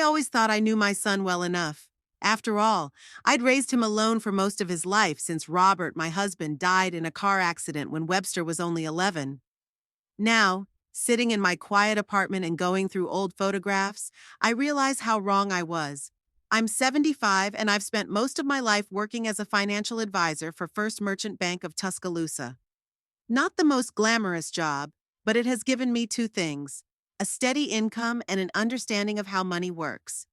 always thought I knew my son well enough. After all, I'd raised him alone for most of his life since Robert, my husband, died in a car accident when Webster was only 11. Now, sitting in my quiet apartment and going through old photographs, I realize how wrong I was. I'm 75 and I've spent most of my life working as a financial advisor for First Merchant Bank of Tuscaloosa. Not the most glamorous job, but it has given me two things: a steady income and an understanding of how money works.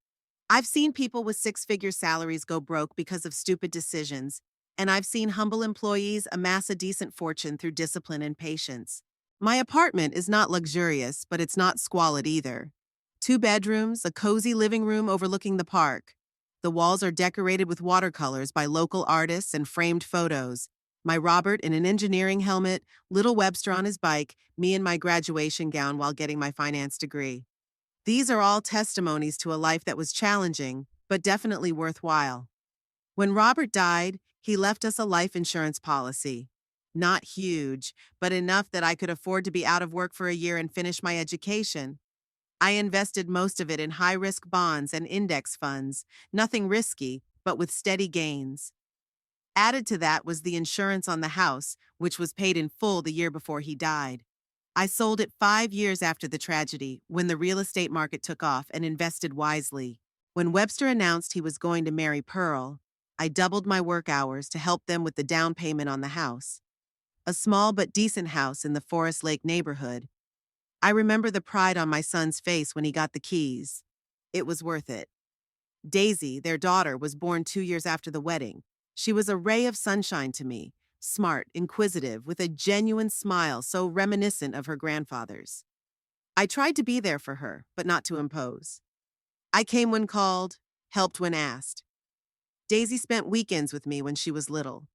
I've seen people with six-figure salaries go broke because of stupid decisions, and I've seen humble employees amass a decent fortune through discipline and patience. My apartment is not luxurious, but it's not squalid either. Two bedrooms, a cozy living room overlooking the park. The walls are decorated with watercolors by local artists and framed photos. My Robert in an engineering helmet, little Webster on his bike, me in my graduation gown while getting my finance degree. These are all testimonies to a life that was challenging, but definitely worthwhile. When Robert died, he left us a life insurance policy. Not huge, but enough that I could afford to be out of work for a year and finish my education. I invested most of it in high-risk bonds and index funds, nothing risky, but with steady gains. Added to that was the insurance on the house, which was paid in full the year before he died. I sold it 5 years after the tragedy, when the real estate market took off, and invested wisely. When Webster announced he was going to marry Pearl, I doubled my work hours to help them with the down payment on the house. A small but decent house in the Forest Lake neighborhood. I remember the pride on my son's face when he got the keys. It was worth it. Daisy, their daughter, was born 2 years after the wedding. She was a ray of sunshine to me, smart, inquisitive, with a genuine smile so reminiscent of her grandfather's. I tried to be there for her, but not to impose. I came when called, helped when asked. Daisy spent weekends with me when she was little.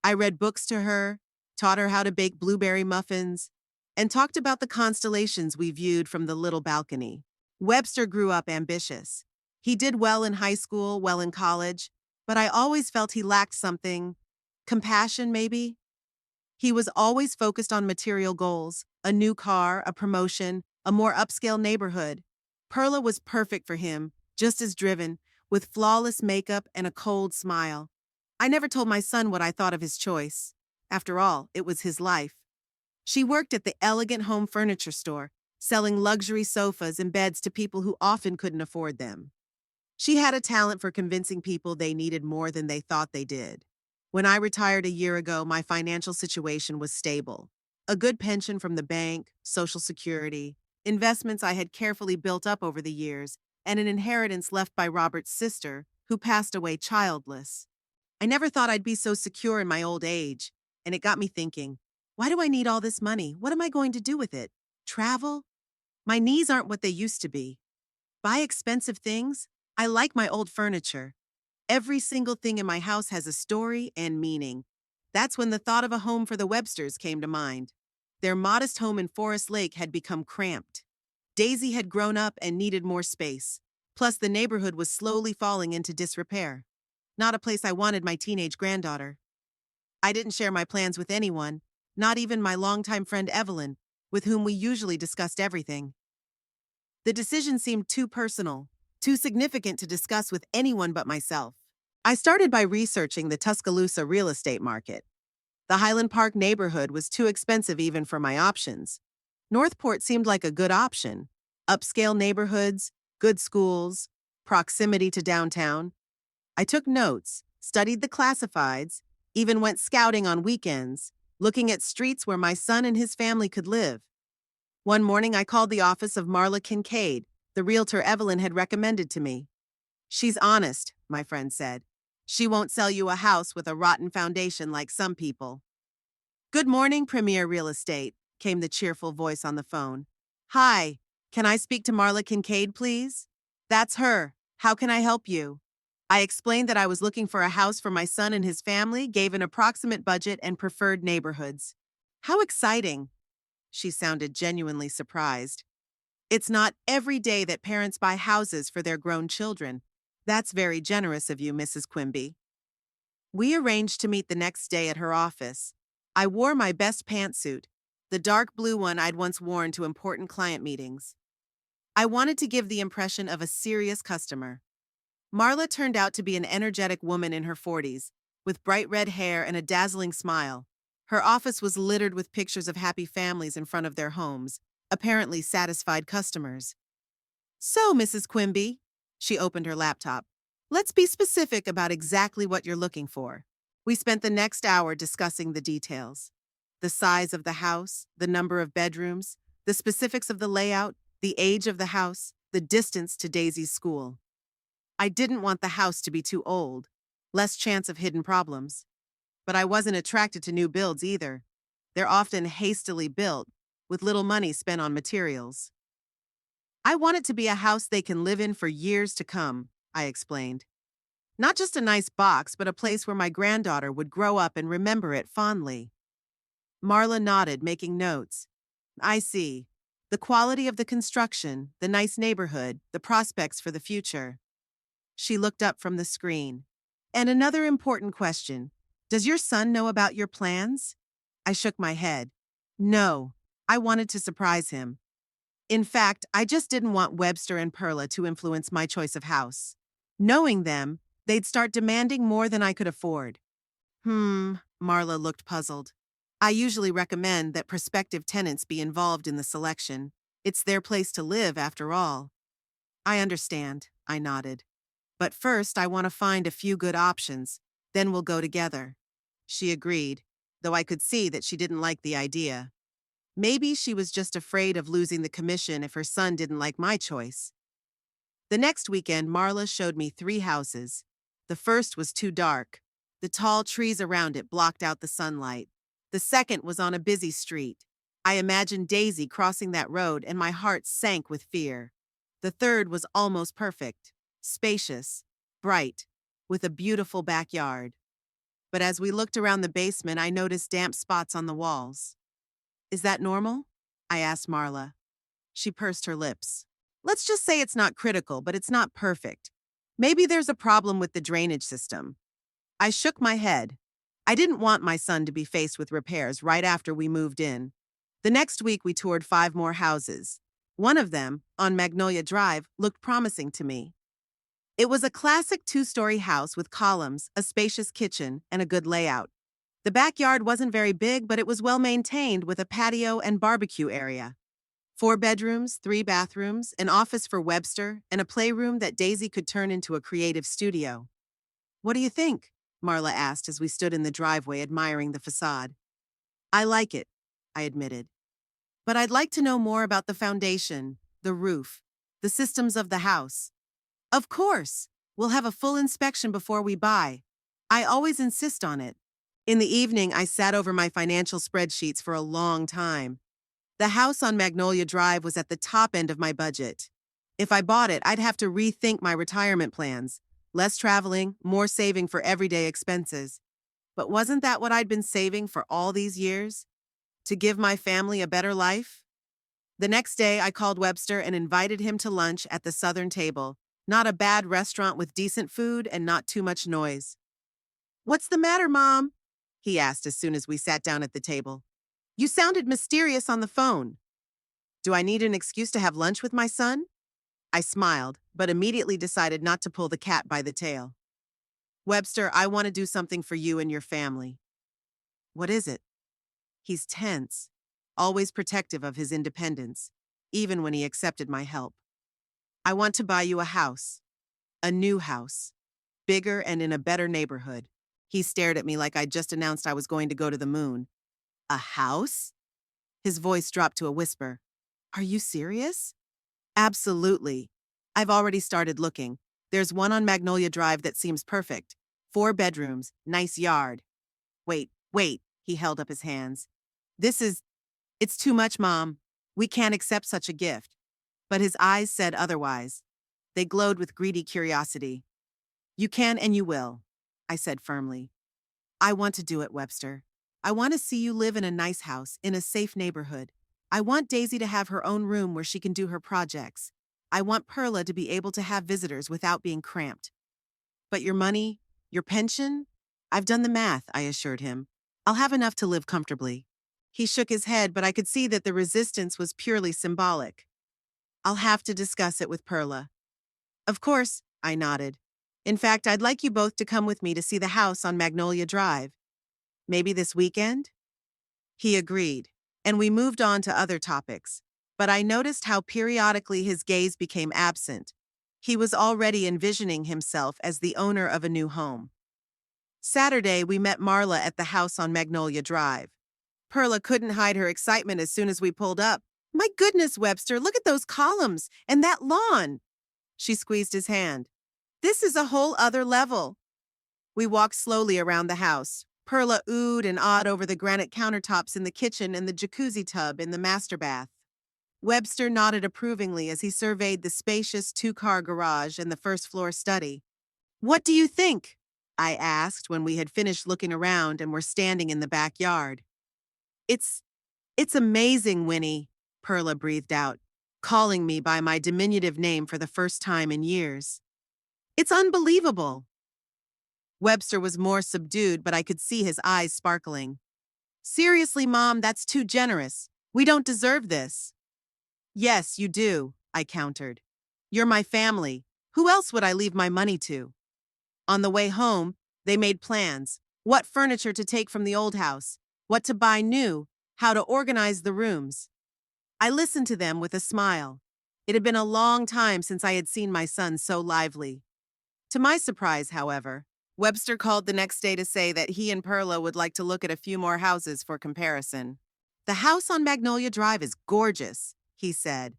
I read books to her, taught her how to bake blueberry muffins, and talked about the constellations we viewed from the little balcony. Webster grew up ambitious. He did well in high school, well in college, but I always felt he lacked something. Compassion, maybe? He was always focused on material goals: a new car, a promotion, a more upscale neighborhood. Perla was perfect for him, just as driven, with flawless makeup and a cold smile. I never told my son what I thought of his choice. After all, it was his life. She worked at the elegant home furniture store, selling luxury sofas and beds to people who often couldn't afford them. She had a talent for convincing people they needed more than they thought they did. When I retired a year ago, my financial situation was stable. A good pension from the bank, Social Security, investments I had carefully built up over the years, and an inheritance left by Robert's sister, who passed away childless. I never thought I'd be so secure in my old age, and it got me thinking, why do I need all this money? What am I going to do with it? Travel? My knees aren't what they used to be. Buy expensive things? I like my old furniture. Every single thing in my house has a story and meaning. That's when the thought of a home for the Websters came to mind. Their modest home in Forest Lake had become cramped. Daisy had grown up and needed more space. Plus, the neighborhood was slowly falling into disrepair. Not a place I wanted my teenage granddaughter. I didn't share my plans with anyone, not even my longtime friend Evelyn, with whom we usually discussed everything. The decision seemed too personal, too significant to discuss with anyone but myself. I started by researching the Tuscaloosa real estate market. The Highland Park neighborhood was too expensive even for my options. Northport seemed like a good option. Upscale neighborhoods, good schools, proximity to downtown. I took notes, studied the classifieds, even went scouting on weekends, looking at streets where my son and his family could live. One morning I called the office of Marla Kincaid, the realtor Evelyn had recommended to me. "She's honest," my friend said. "She won't sell you a house with a rotten foundation like some people." "Good morning, Premier Real Estate," came the cheerful voice on the phone. "Hi, can I speak to Marla Kincaid, please?" "That's her. How can I help you?" I explained that I was looking for a house for my son and his family, gave an approximate budget and preferred neighborhoods. "How exciting." She sounded genuinely surprised. "It's not every day that parents buy houses for their grown children. That's very generous of you, Mrs. Quimby." We arranged to meet the next day at her office. I wore my best pantsuit, the dark blue one I'd once worn to important client meetings. I wanted to give the impression of a serious customer. Marla turned out to be an energetic woman in her 40s, with bright red hair and a dazzling smile. Her office was littered with pictures of happy families in front of their homes, apparently satisfied customers. So, Mrs. Quimby, she opened her laptop. Let's be specific about exactly what you're looking for. We spent the next hour discussing the details. The size of the house, the number of bedrooms, the specifics of the layout, the age of the house, the distance to Daisy's school. I didn't want the house to be too old, less chance of hidden problems. But I wasn't attracted to new builds either. They're often hastily built, with little money spent on materials. I want it to be a house they can live in for years to come, I explained. Not just a nice box, but a place where my granddaughter would grow up and remember it fondly. Marla nodded, making notes. I see. The quality of the construction, the nice neighborhood, the prospects for the future. She looked up from the screen. And another important question. Does your son know about your plans? I shook my head. No, I wanted to surprise him. In fact, I just didn't want Webster and Perla to influence my choice of house. Knowing them, they'd start demanding more than I could afford. Marla looked puzzled. I usually recommend that prospective tenants be involved in the selection. It's their place to live, after all. I understand, I nodded. But first, I want to find a few good options. Then we'll go together. She agreed, though I could see that she didn't like the idea. Maybe she was just afraid of losing the commission if her son didn't like my choice. The next weekend, Marla showed me 3 houses. The first was too dark. The tall trees around it blocked out the sunlight. The second was on a busy street. I imagined Daisy crossing that road and my heart sank with fear. The third was almost perfect. Spacious, bright, with a beautiful backyard. But as we looked around the basement, I noticed damp spots on the walls. Is that normal? I asked Marla. She pursed her lips. Let's just say it's not critical, but it's not perfect. Maybe there's a problem with the drainage system. I shook my head. I didn't want my son to be faced with repairs right after we moved in. The next week, we toured 5 more houses. One of them, on Magnolia Drive, looked promising to me. It was a classic 2-story house with columns, a spacious kitchen, and a good layout. The backyard wasn't very big, but it was well maintained with a patio and barbecue area. 4 bedrooms, 3 bathrooms, an office for Webster, and a playroom that Daisy could turn into a creative studio. What do you think? Marla asked as we stood in the driveway admiring the facade. I like it, I admitted. But I'd like to know more about the foundation, the roof, the systems of the house. Of course, we'll have a full inspection before we buy. I always insist on it. In the evening, I sat over my financial spreadsheets for a long time. The house on Magnolia Drive was at the top end of my budget. If I bought it, I'd have to rethink my retirement plans. Less traveling, more saving for everyday expenses. But wasn't that what I'd been saving for all these years? To give my family a better life? The next day, I called Webster and invited him to lunch at the Southern Table. Not a bad restaurant with decent food and not too much noise. What's the matter, Mom? He asked as soon as we sat down at the table. You sounded mysterious on the phone. Do I need an excuse to have lunch with my son? I smiled, but immediately decided not to pull the cat by the tail. Webster, I want to do something for you and your family. What is it? He's tense, always protective of his independence, even when he accepted my help. I want to buy you a house. A new house. Bigger and in a better neighborhood. He stared at me like I'd just announced I was going to go to the moon. A house? His voice dropped to a whisper. Are you serious? Absolutely. I've already started looking. There's one on Magnolia Drive that seems perfect. 4 bedrooms, nice yard. Wait, he held up his hands. It's too much, Mom. We can't accept such a gift. But his eyes said otherwise. They glowed with greedy curiosity. You can and you will, I said firmly. I want to do it, Webster. I want to see you live in a nice house, in a safe neighborhood. I want Daisy to have her own room where she can do her projects. I want Perla to be able to have visitors without being cramped. But your money, your pension? I've done the math, I assured him. I'll have enough to live comfortably. He shook his head, but I could see that the resistance was purely symbolic. I'll have to discuss it with Perla. Of course, I nodded. In fact, I'd like you both to come with me to see the house on Magnolia Drive. Maybe this weekend? He agreed, and we moved on to other topics. But I noticed how periodically his gaze became absent. He was already envisioning himself as the owner of a new home. Saturday, we met Marla at the house on Magnolia Drive. Perla couldn't hide her excitement as soon as we pulled up. My goodness, Webster, look at those columns and that lawn. She squeezed his hand. This is a whole other level. We walked slowly around the house. Perla oohed and awed over the granite countertops in the kitchen and the jacuzzi tub in the master bath. Webster nodded approvingly as he surveyed the spacious two-car garage and the first-floor study. What do you think? I asked when we had finished looking around and were standing in the backyard. It's amazing, Winnie, Perla breathed out, calling me by my diminutive name for the first time in years. It's unbelievable. Webster was more subdued, but I could see his eyes sparkling. Seriously, Mom, that's too generous. We don't deserve this. Yes, you do, I countered. You're my family. Who else would I leave my money to? On the way home, they made plans. What furniture to take from the old house, what to buy new, how to organize the rooms. I listened to them with a smile. It had been a long time since I had seen my son so lively. To my surprise, however, Webster called the next day to say that he and Perla would like to look at a few more houses for comparison. The house on Magnolia Drive is gorgeous, he said.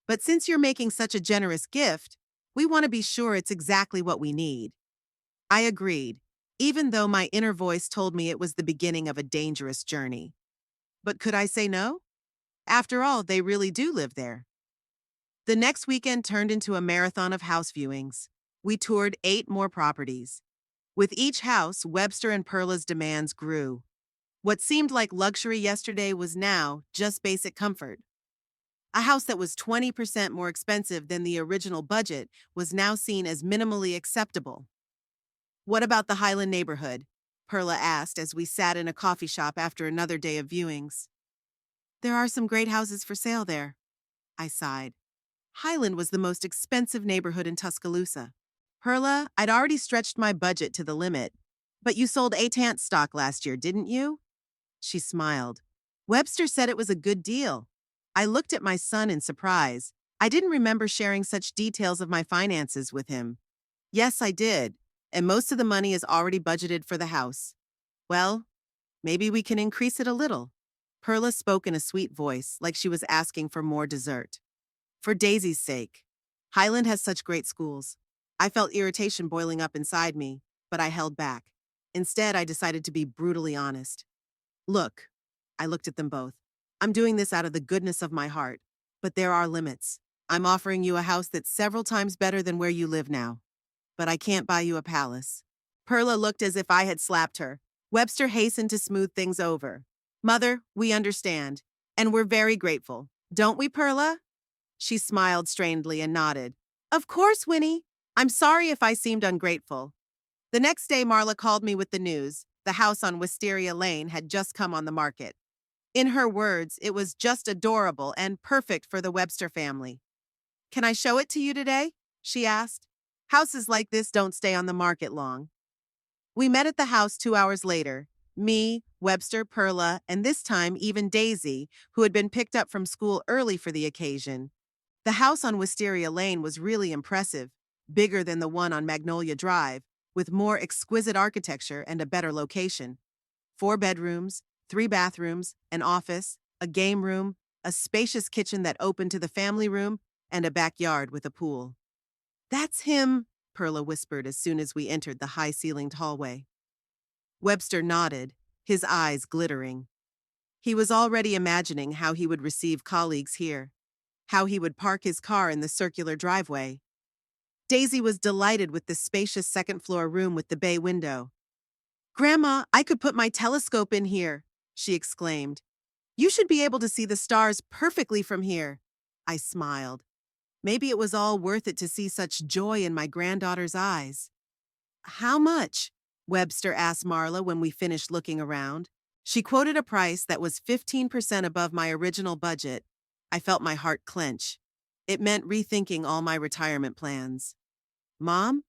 But since you're making such a generous gift, we want to be sure it's exactly what we need. I agreed, even though my inner voice told me it was the beginning of a dangerous journey. But could I say no? After all, they really do live there. The next weekend turned into a marathon of house viewings. We toured 8 more properties. With each house, Webster and Perla's demands grew. What seemed like luxury yesterday was now just basic comfort. A house that was 20% more expensive than the original budget was now seen as minimally acceptable. What about the Highland neighborhood? Perla asked as we sat in a coffee shop after another day of viewings. There are some great houses for sale there, I sighed. Highland was the most expensive neighborhood in Tuscaloosa. Perla, I'd already stretched my budget to the limit. But you sold Atant stock last year, didn't you? She smiled. Webster said it was a good deal. I looked at my son in surprise. I didn't remember sharing such details of my finances with him. Yes, I did, and most of the money is already budgeted for the house. Well, maybe we can increase it a little. Perla spoke in a sweet voice, like she was asking for more dessert. For Daisy's sake. Highland has such great schools. I felt irritation boiling up inside me, but I held back. Instead, I decided to be brutally honest. Look, I looked at them both. I'm doing this out of the goodness of my heart, but there are limits. I'm offering you a house that's several times better than where you live now. But I can't buy you a palace. Perla looked as if I had slapped her. Webster hastened to smooth things over. Mother, we understand, and we're very grateful. Don't we, Perla? She smiled strainedly and nodded. Of course, Winnie. I'm sorry if I seemed ungrateful. The next day, Marla called me with the news. The house on Wisteria Lane had just come on the market. In her words, it was just adorable and perfect for the Webster family. Can I show it to you today? She asked. Houses like this don't stay on the market long. We met at the house 2 hours later. Me, Webster, Perla, and this time even Daisy, who had been picked up from school early for the occasion. The house on Wisteria Lane was really impressive, bigger than the one on Magnolia Drive, with more exquisite architecture and a better location. 4 bedrooms, 3 bathrooms, an office, a game room, a spacious kitchen that opened to the family room, and a backyard with a pool. That's him, Perla whispered as soon as we entered the high-ceilinged hallway. Webster nodded, his eyes glittering. He was already imagining how he would receive colleagues here, how he would park his car in the circular driveway. Daisy was delighted with the spacious second-floor room with the bay window. Grandma, I could put my telescope in here, she exclaimed. You should be able to see the stars perfectly from here. I smiled. Maybe it was all worth it to see such joy in my granddaughter's eyes. How much? Webster asked Marla when we finished looking around. She quoted a price that was 15% above my original budget. I felt my heart clench. It meant rethinking all my retirement plans. Mom?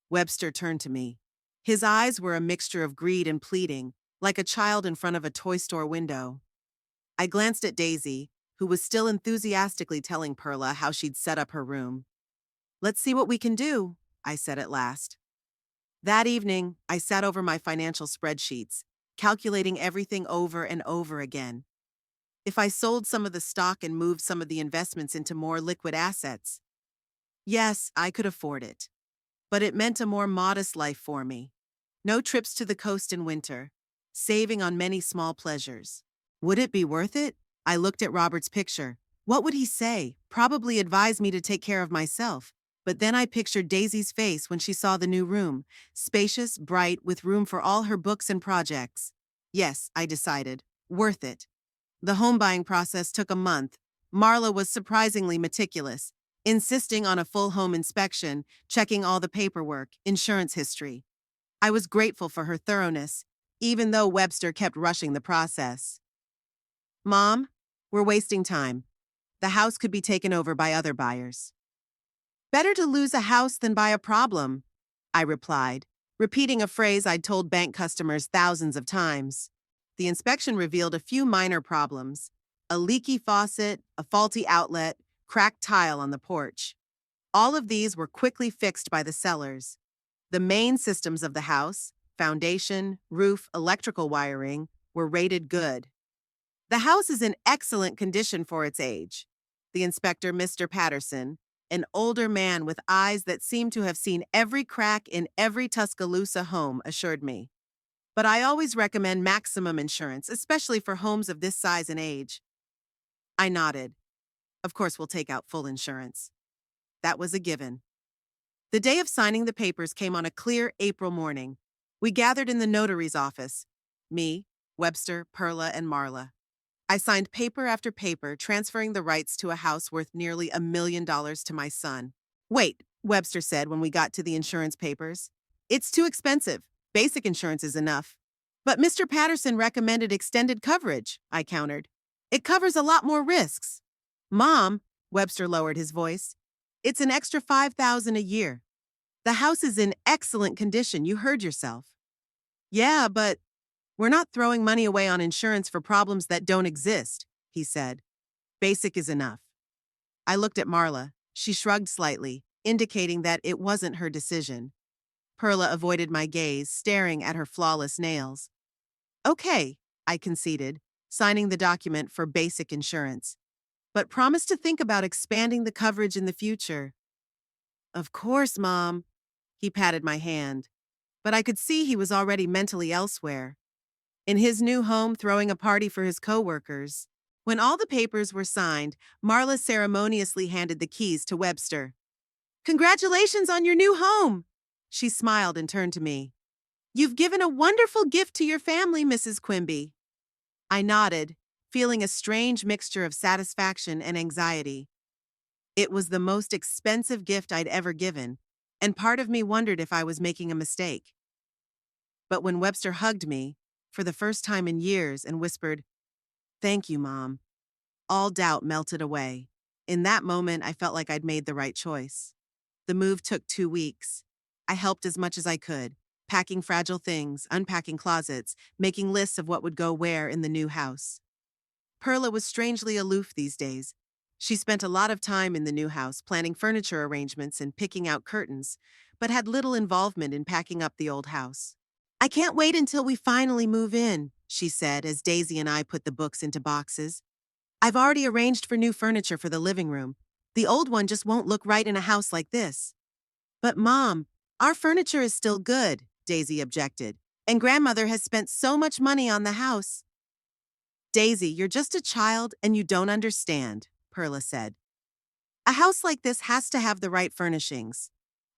Webster turned to me. His eyes were a mixture of greed and pleading, like a child in front of a toy store window. I glanced at Daisy, who was still enthusiastically telling Perla how she'd set up her room. Let's see what we can do, I said at last. That evening, I sat over my financial spreadsheets, calculating everything over and over again. If I sold some of the stock and moved some of the investments into more liquid assets, yes, I could afford it. But it meant a more modest life for me. No trips to the coast in winter, saving on many small pleasures. Would it be worth it? I looked at Robert's picture. What would he say? Probably advise me to take care of myself. But then I pictured Daisy's face when she saw the new room, spacious, bright, with room for all her books and projects. Yes, I decided, worth it. The home buying process took a month. Marla was surprisingly meticulous, insisting on a full home inspection, checking all the paperwork, insurance history. I was grateful for her thoroughness, even though Webster kept rushing the process. Mom, we're wasting time. The house could be taken over by other buyers. Better to lose a house than buy a problem, I replied, repeating a phrase I'd told bank customers thousands of times. The inspection revealed a few minor problems: a leaky faucet, a faulty outlet, cracked tile on the porch. All of these were quickly fixed by the sellers. The main systems of the house, foundation, roof, electrical wiring, were rated good. The house is in excellent condition for its age, the inspector, Mr. Patterson, an older man with eyes that seemed to have seen every crack in every Tuscaloosa home, assured me. But I always recommend maximum insurance, especially for homes of this size and age. I nodded. Of course, we'll take out full insurance. That was a given. The day of signing the papers came on a clear April morning. We gathered in the notary's office. Me, Webster, Perla, and Marla. I signed paper after paper, transferring the rights to a house worth nearly $1 million to my son. Wait, Webster said when we got to the insurance papers. It's too expensive. Basic insurance is enough. But Mr. Patterson recommended extended coverage, I countered. It covers a lot more risks. Mom, Webster lowered his voice, it's an extra $5,000 a year. The house is in excellent condition, you heard yourself. Yeah, but we're not throwing money away on insurance for problems that don't exist, he said. Basic is enough. I looked at Marla. She shrugged slightly, indicating that it wasn't her decision. Perla avoided my gaze, staring at her flawless nails. Okay, I conceded, signing the document for basic insurance. But promise to think about expanding the coverage in the future. Of course, Mom. He patted my hand. But I could see he was already mentally elsewhere. In his new home, throwing a party for his coworkers. When all the papers were signed, Marla ceremoniously handed the keys to Webster. Congratulations on your new home! She smiled and turned to me. You've given a wonderful gift to your family, Mrs. Quimby. I nodded, feeling a strange mixture of satisfaction and anxiety. It was the most expensive gift I'd ever given, and part of me wondered if I was making a mistake. But when Webster hugged me, for the first time in years, and whispered, "Thank you, Mom," all doubt melted away. In that moment, I felt like I'd made the right choice. The move took 2 weeks. I helped as much as I could, packing fragile things, unpacking closets, making lists of what would go where in the new house. Perla was strangely aloof these days. She spent a lot of time in the new house planning furniture arrangements and picking out curtains, but had little involvement in packing up the old house. I can't wait until we finally move in, she said as Daisy and I put the books into boxes. I've already arranged for new furniture for the living room. The old one just won't look right in a house like this. But Mom, our furniture is still good, Daisy objected, and Grandmother has spent so much money on the house. Daisy, you're just a child and you don't understand, Perla said. A house like this has to have the right furnishings.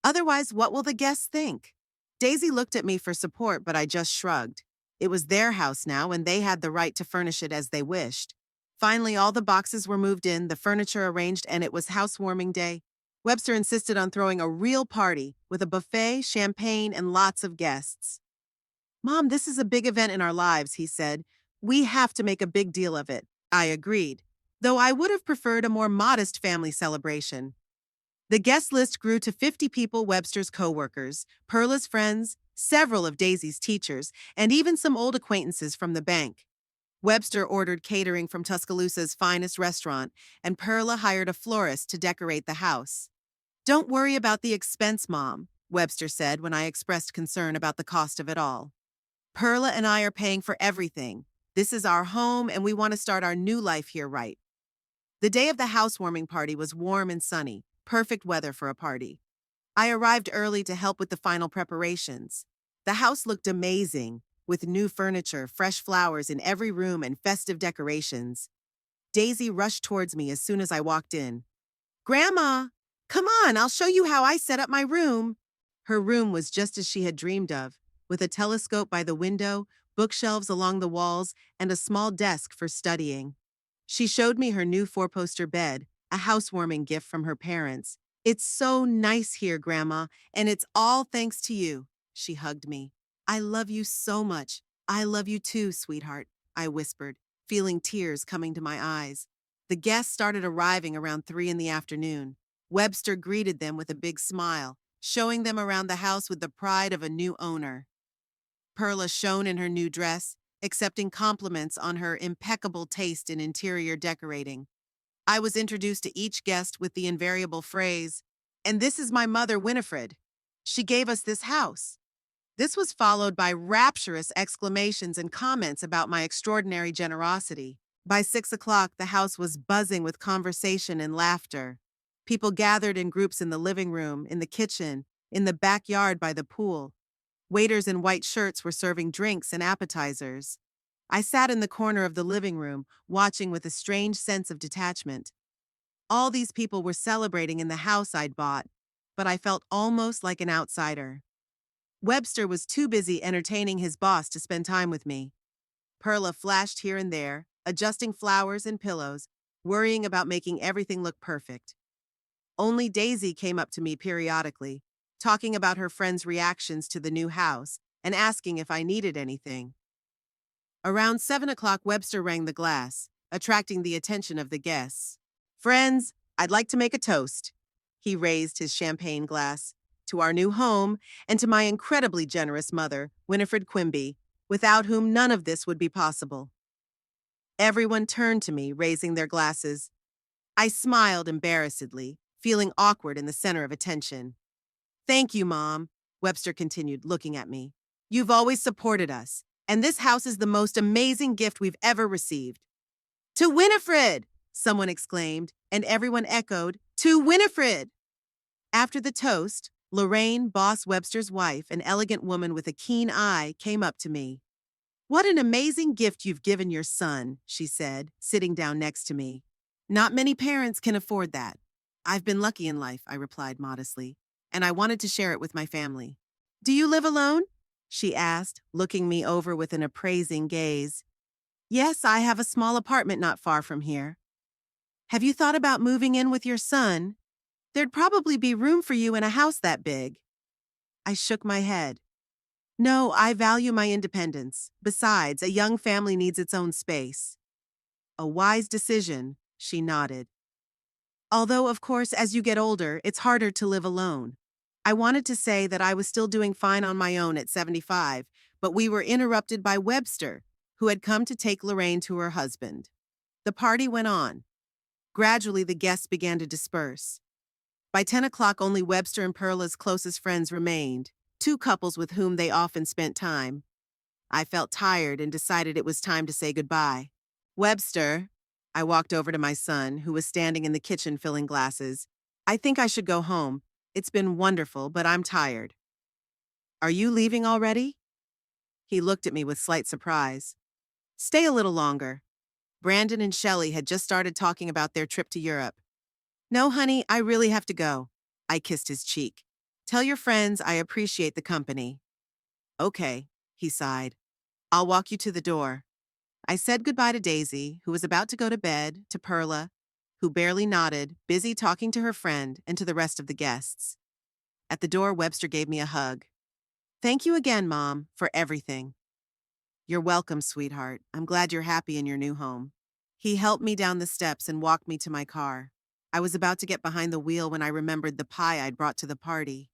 Otherwise, what will the guests think? Daisy looked at me for support, but I just shrugged. It was their house now, and they had the right to furnish it as they wished. Finally, all the boxes were moved in, the furniture arranged, and it was housewarming day. Webster insisted on throwing a real party with a buffet, champagne, and lots of guests. Mom, this is a big event in our lives, he said. We have to make a big deal of it. I agreed. though I would have preferred a more modest family celebration. The guest list grew to 50 people: Webster's coworkers, Perla's friends, several of Daisy's teachers, and even some old acquaintances from the bank. Webster ordered catering from Tuscaloosa's finest restaurant, and Perla hired a florist to decorate the house. "Don't worry about the expense, Mom," Webster said when I expressed concern about the cost of it all. "Perla and I are paying for everything. This is our home, and we want to start our new life here right." The day of the housewarming party was warm and sunny, perfect weather for a party. I arrived early to help with the final preparations. The house looked amazing, with new furniture, fresh flowers in every room, and festive decorations. Daisy rushed towards me as soon as I walked in. "Grandma, come on, I'll show you how I set up my room." Her room was just as she had dreamed of, with a telescope by the window, bookshelves along the walls, and a small desk for studying. She showed me her new four-poster bed, a housewarming gift from her parents. "It's so nice here, Grandma, and it's all thanks to you." She hugged me. "I love you so much." "I love you too, sweetheart," I whispered, feeling tears coming to my eyes. The guests started arriving around 3 in the afternoon. Webster greeted them with a big smile, showing them around the house with the pride of a new owner. Perla shone in her new dress, accepting compliments on her impeccable taste in interior decorating. I was introduced to each guest with the invariable phrase, "And this is my mother, Winifred. She gave us this house." This was followed by rapturous exclamations and comments about my extraordinary generosity. By 6 o'clock, the house was buzzing with conversation and laughter. People gathered in groups in the living room, in the kitchen, in the backyard by the pool. Waiters in white shirts were serving drinks and appetizers. I sat in the corner of the living room, watching with a strange sense of detachment. All these people were celebrating in the house I'd bought, but I felt almost like an outsider. Webster was too busy entertaining his boss to spend time with me. Perla flashed here and there, adjusting flowers and pillows, worrying about making everything look perfect. Only Daisy came up to me periodically, talking about her friends' reactions to the new house and asking if I needed anything. Around 7 o'clock, Webster rang the glass, attracting the attention of the guests. "Friends, I'd like to make a toast." He raised his champagne glass. "To our new home, and to my incredibly generous mother, Winifred Quimby, without whom none of this would be possible." Everyone turned to me, raising their glasses. I smiled embarrassedly, feeling awkward in the center of attention. "Thank you, Mom," Webster continued, looking at me. "You've always supported us, and this house is the most amazing gift we've ever received." "To Winifred!" someone exclaimed, and everyone echoed, "To Winifred!" After the toast, Lorraine, Boss Webster's wife, an elegant woman with a keen eye, came up to me. "What an amazing gift you've given your son," she said, sitting down next to me. "Not many parents can afford that." "I've been lucky in life," I replied modestly, "and I wanted to share it with my family." "Do you live alone?" she asked, looking me over with an appraising gaze. "Yes, I have a small apartment not far from here." "Have you thought about moving in with your son? There'd probably be room for you in a house that big." I shook my head. "No, I value my independence. Besides, a young family needs its own space." "A wise decision," she nodded. "Although, of course, as you get older, it's harder to live alone." I wanted to say that I was still doing fine on my own at 75, but we were interrupted by Webster, who had come to take Lorraine to her husband. The party went on. Gradually, the guests began to disperse. By 10 o'clock, only Webster and Perla's closest friends remained, two couples with whom they often spent time. I felt tired and decided it was time to say goodbye. "Webster," I walked over to my son, who was standing in the kitchen filling glasses. "I think I should go home. It's been wonderful, but I'm tired." "Are you leaving already?" He looked at me with slight surprise. "Stay a little longer." Brandon and Shelley had just started talking about their trip to Europe. "No, honey, I really have to go." I kissed his cheek. "Tell your friends I appreciate the company." "Okay," he sighed. "I'll walk you to the door." I said goodbye to Daisy, who was about to go to bed, to Perla, who barely nodded, busy talking to her friend, and to the rest of the guests. At the door, Webster gave me a hug. "Thank you again, Mom, for everything." "You're welcome, sweetheart. I'm glad you're happy in your new home." He helped me down the steps and walked me to my car. I was about to get behind the wheel when I remembered the pie I'd brought to the party.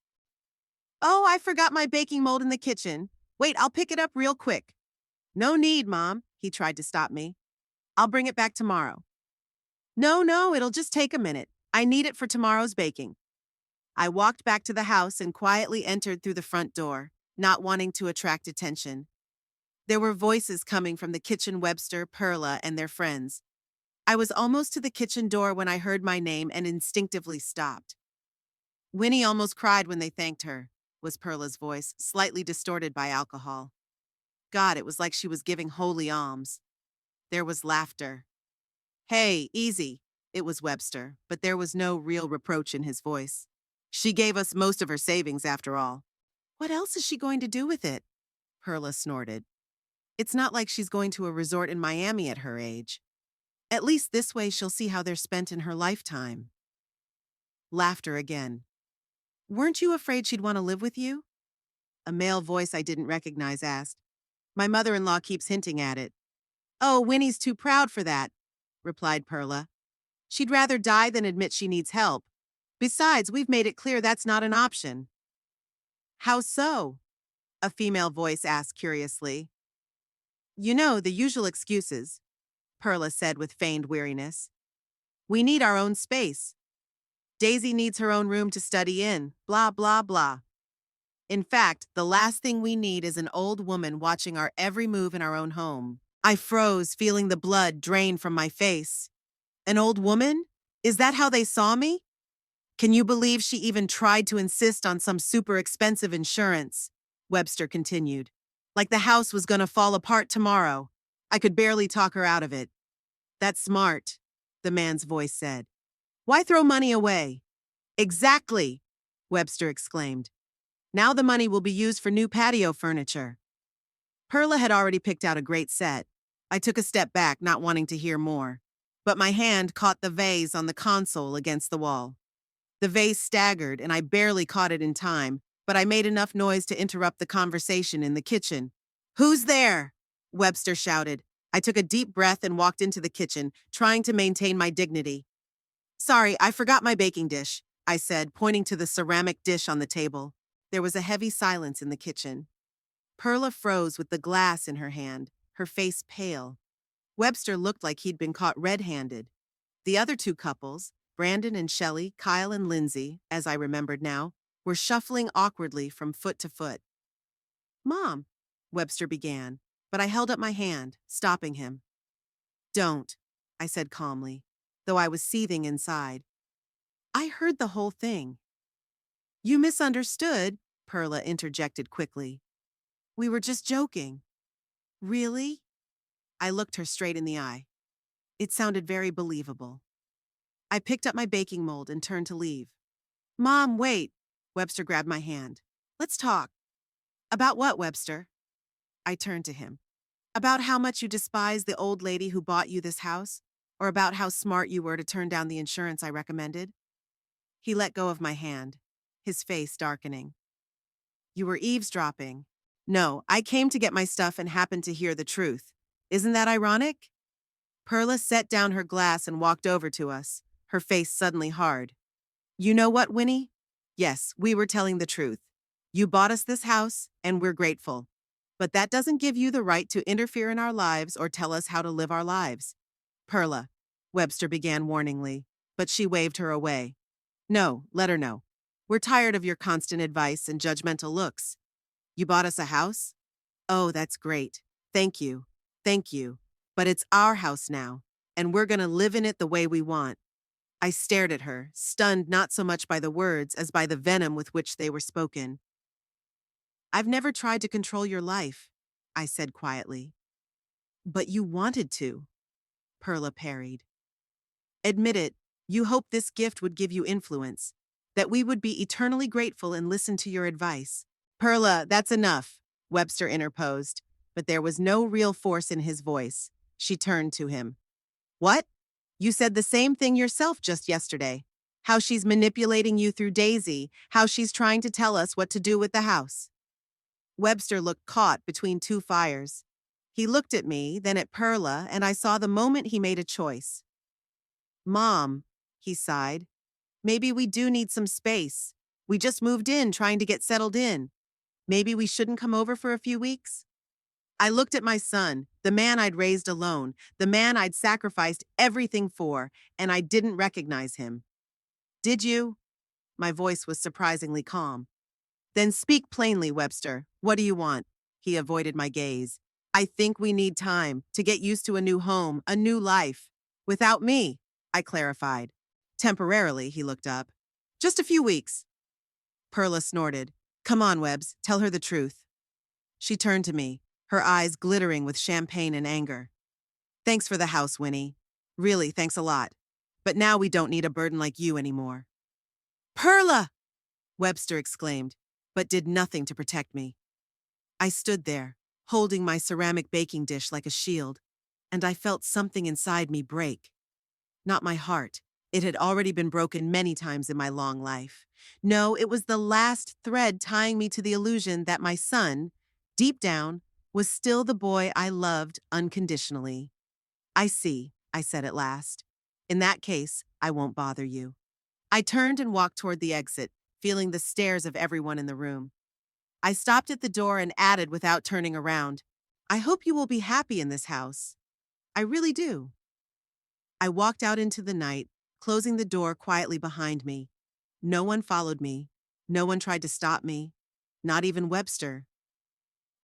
Oh, I forgot my baking mold in the kitchen. Wait, I'll pick it up real quick. No need, Mom, he tried to stop me. I'll bring it back tomorrow. No, it'll just take a minute. I need it for tomorrow's baking. I walked back to the house and quietly entered through the front door, not wanting to attract attention. There were voices coming from the kitchen. Webster, Perla, and their friends. I was almost to the kitchen door when I heard my name and instinctively stopped. Winnie almost cried when they thanked her, was Perla's voice, slightly distorted by alcohol. God, it was like she was giving holy alms. There was laughter. Hey, easy, it was Webster, but there was no real reproach in his voice. She gave us most of her savings after all. What else is she going to do with it? Perla snorted. It's not like she's going to a resort in Miami at her age. At least this way she'll see how they're spent in her lifetime. Laughter again. Weren't you afraid she'd want to live with you? A male voice I didn't recognize asked. My mother-in-law keeps hinting at it. Oh, Winnie's too proud for that, replied Perla. She'd rather die than admit she needs help. Besides, we've made it clear that's not an option. How so? A female voice asked curiously. You know, the usual excuses, Perla said with feigned weariness. We need our own space. Daisy needs her own room to study in, blah, blah, blah. In fact, the last thing we need is an old woman watching our every move in our own home. I froze, feeling the blood drain from my face. An old woman? Is that how they saw me? Can you believe she even tried to insist on some super expensive insurance? Webster continued. Like the house was gonna fall apart tomorrow. I could barely talk her out of it. That's smart, the man's voice said. Why throw money away? Exactly, Webster exclaimed. Now the money will be used for new patio furniture. Perla had already picked out a great set. I took a step back, not wanting to hear more. But my hand caught the vase on the console against the wall. The vase staggered, and I barely caught it in time, but I made enough noise to interrupt the conversation in the kitchen. Who's there? Webster shouted. I took a deep breath and walked into the kitchen, trying to maintain my dignity. Sorry, I forgot my baking dish, I said, pointing to the ceramic dish on the table. There was a heavy silence in the kitchen. Perla froze with the glass in her hand, her face pale. Webster looked like he'd been caught red-handed. The other two couples, Brandon and Shelley, Kyle and Lindsay, as I remembered now, were shuffling awkwardly from foot to foot. Mom, Webster began, but I held up my hand, stopping him. Don't, I said calmly, though I was seething inside. I heard the whole thing. You misunderstood, Perla interjected quickly. We were just joking. Really? I looked her straight in the eye. It sounded very believable. I picked up my baking mold and turned to leave. Mom, wait. Webster grabbed my hand. Let's talk. About what, Webster? I turned to him. About how much you despise the old lady who bought you this house? Or about how smart you were to turn down the insurance I recommended? He let go of my hand, his face darkening. You were eavesdropping. No, I came to get my stuff and happened to hear the truth. Isn't that ironic? Perla set down her glass and walked over to us, her face suddenly hard. You know what, Winnie? Yes, we were telling the truth. You bought us this house, and we're grateful. But that doesn't give you the right to interfere in our lives or tell us how to live our lives. Perla, Webster began warningly, but she waved her away. No, let her know. We're tired of your constant advice and judgmental looks. You bought us a house? Oh, that's great. Thank you. Thank you. But it's our house now, and we're going to live in it the way we want. I stared at her, stunned not so much by the words as by the venom with which they were spoken. I've never tried to control your life, I said quietly. But you wanted to, Perla parried. Admit it, you hoped this gift would give you influence, that we would be eternally grateful and listen to your advice. Perla, that's enough, Webster interposed, but there was no real force in his voice. She turned to him. What? You said the same thing yourself just yesterday. How she's manipulating you through Daisy, how she's trying to tell us what to do with the house. Webster looked caught between two fires. He looked at me, then at Perla, and I saw the moment he made a choice. Mom, he sighed, maybe we do need some space. We just moved in trying to get settled in. Maybe we shouldn't come over for a few weeks? I looked at my son, the man I'd raised alone, the man I'd sacrificed everything for, and I didn't recognize him. Did you? My voice was surprisingly calm. Then speak plainly, Webster. What do you want? He avoided my gaze. I think we need time to get used to a new home, a new life. Without me, I clarified. Temporarily, he looked up. Just a few weeks. Perla snorted. Come on, Webbs, tell her the truth. She turned to me, her eyes glittering with champagne and anger. Thanks for the house, Winnie. Really, thanks a lot. But now we don't need a burden like you anymore. Perla! Webster exclaimed, but did nothing to protect me. I stood there, holding my ceramic baking dish like a shield, and I felt something inside me break. Not my heart. It had already been broken many times in my long life. No, it was the last thread tying me to the illusion that my son, deep down, was still the boy I loved unconditionally. I see, I said at last. In that case, I won't bother you. I turned and walked toward the exit, feeling the stares of everyone in the room. I stopped at the door and added without turning around, I hope you will be happy in this house. I really do. I walked out into the night, closing the door quietly behind me. No one followed me. No one tried to stop me. Not even Webster.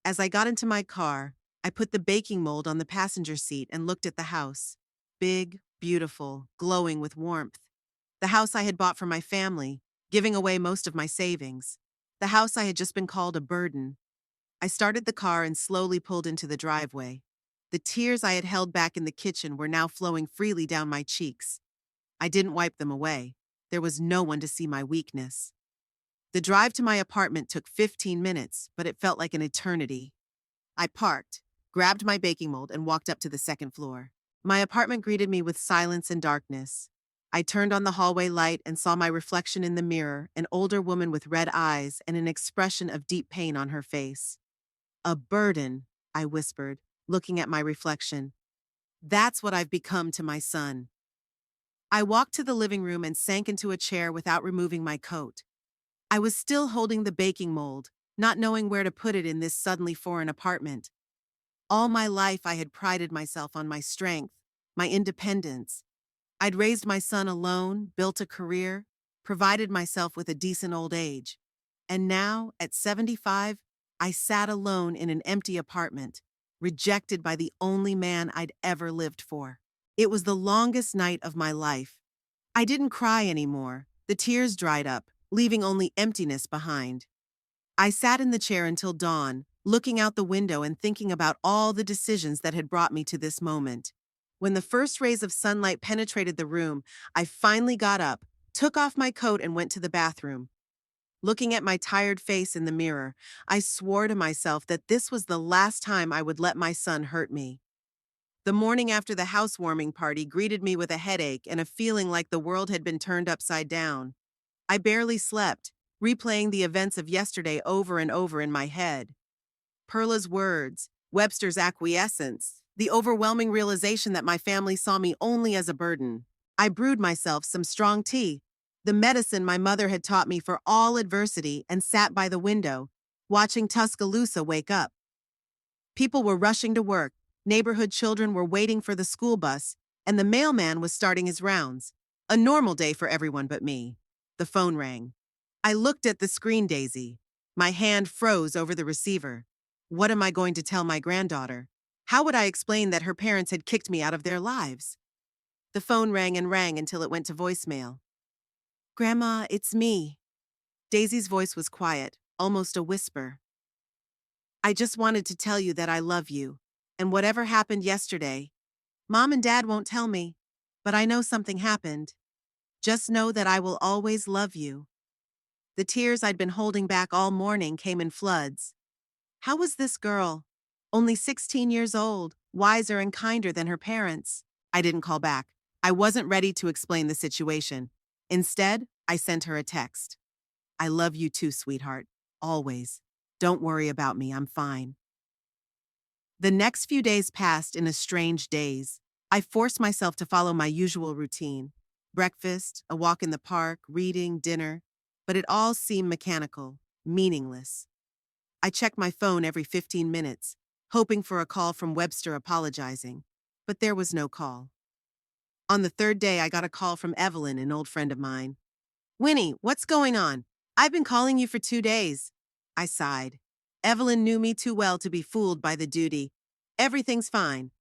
As I got into my car, I put the baking mold on the passenger seat and looked at the house. Big, beautiful, glowing with warmth. The house I had bought for my family, giving away most of my savings. The house I had just been called a burden. I started the car and slowly pulled into the driveway. The tears I had held back in the kitchen were now flowing freely down my cheeks. I didn't wipe them away. There was no one to see my weakness. The drive to my apartment took 15 minutes, but it felt like an eternity. I parked, grabbed my baking mold, and walked up to the second floor. My apartment greeted me with silence and darkness. I turned on the hallway light and saw my reflection in the mirror, an older woman with red eyes and an expression of deep pain on her face. A burden, I whispered, looking at my reflection. That's what I've become to my son. I walked to the living room and sank into a chair without removing my coat. I was still holding the baking mold, not knowing where to put it in this suddenly foreign apartment. All my life I had prided myself on my strength, my independence. I'd raised my son alone, built a career, provided myself with a decent old age. And now, at 75, I sat alone in an empty apartment, rejected by the only man I'd ever lived for. It was the longest night of my life. I didn't cry anymore. The tears dried up, leaving only emptiness behind. I sat in the chair until dawn, looking out the window and thinking about all the decisions that had brought me to this moment. When the first rays of sunlight penetrated the room, I finally got up, took off my coat, and went to the bathroom. Looking at my tired face in the mirror, I swore to myself that this was the last time I would let my son hurt me. The morning after the housewarming party greeted me with a headache and a feeling like the world had been turned upside down. I barely slept, replaying the events of yesterday over and over in my head. Perla's words, Webster's acquiescence, the overwhelming realization that my family saw me only as a burden. I brewed myself some strong tea, the medicine my mother had taught me for all adversity, and sat by the window, watching Tuscaloosa wake up. People were rushing to work, neighborhood children were waiting for the school bus, and the mailman was starting his rounds. A normal day for everyone but me. The phone rang. I looked at the screen, Daisy. My hand froze over the receiver. What am I going to tell my granddaughter? How would I explain that her parents had kicked me out of their lives? The phone rang and rang until it went to voicemail. Grandma, it's me. Daisy's voice was quiet, almost a whisper. I just wanted to tell you that I love you, and whatever happened yesterday, Mom and Dad won't tell me, but I know something happened. Just know that I will always love you. The tears I'd been holding back all morning came in floods. How was this girl? Only 16 years old, wiser and kinder than her parents. I didn't call back. I wasn't ready to explain the situation. Instead, I sent her a text. I love you too, sweetheart. Always. Don't worry about me, I'm fine. The next few days passed in a strange daze. I forced myself to follow my usual routine: breakfast, a walk in the park, reading, dinner. But it all seemed mechanical, meaningless. I checked my phone every 15 minutes, hoping for a call from Webster apologizing. But there was no call. On the third day, I got a call from Evelyn, an old friend of mine. "Winnie, what's going on? I've been calling you for 2 days." I sighed. Evelyn knew me too well to be fooled by the duty. "Everything's fine.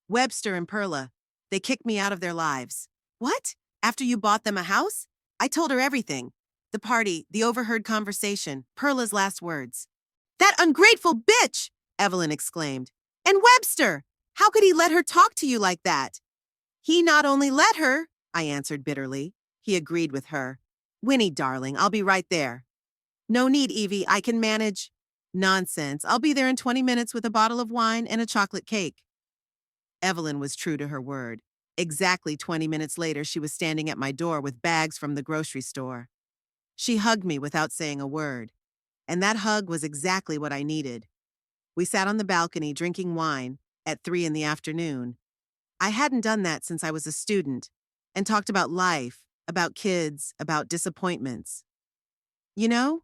Webster and Perla, they kicked me out of their lives." "What? After you bought them a house?" I told her everything. The party, the overheard conversation, Perla's last words. "That ungrateful bitch!" Evelyn exclaimed. "And Webster! How could he let her talk to you like that?" "He not only let her," I answered bitterly. He agreed with her. "Winnie, darling, I'll be right there." "No need, Evie, I can manage." "Nonsense, I'll be there in 20 minutes with a bottle of wine and a chocolate cake." Evelyn was true to her word. Exactly 20 minutes later, she was standing at my door with bags from the grocery store. She hugged me without saying a word. And that hug was exactly what I needed. We sat on the balcony drinking wine at 3 in the afternoon. I hadn't done that since I was a student, and talked about life, about kids, about disappointments. "You know,"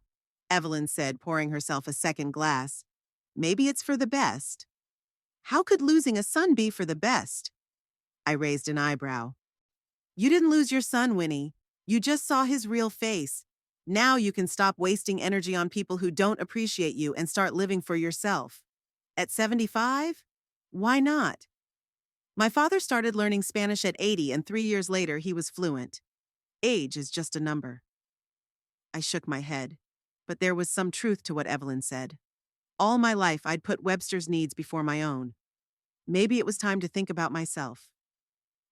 Evelyn said, pouring herself a second glass, "maybe it's for the best." "How could losing a son be for the best?" I raised an eyebrow. "You didn't lose your son, Winnie. You just saw his real face. Now you can stop wasting energy on people who don't appreciate you and start living for yourself." At 75? Why not? My father started learning Spanish at 80, and 3 years later he was fluent. Age is just a number. I shook my head, but there was some truth to what Evelyn said. All my life I'd put Webster's needs before my own. Maybe it was time to think about myself.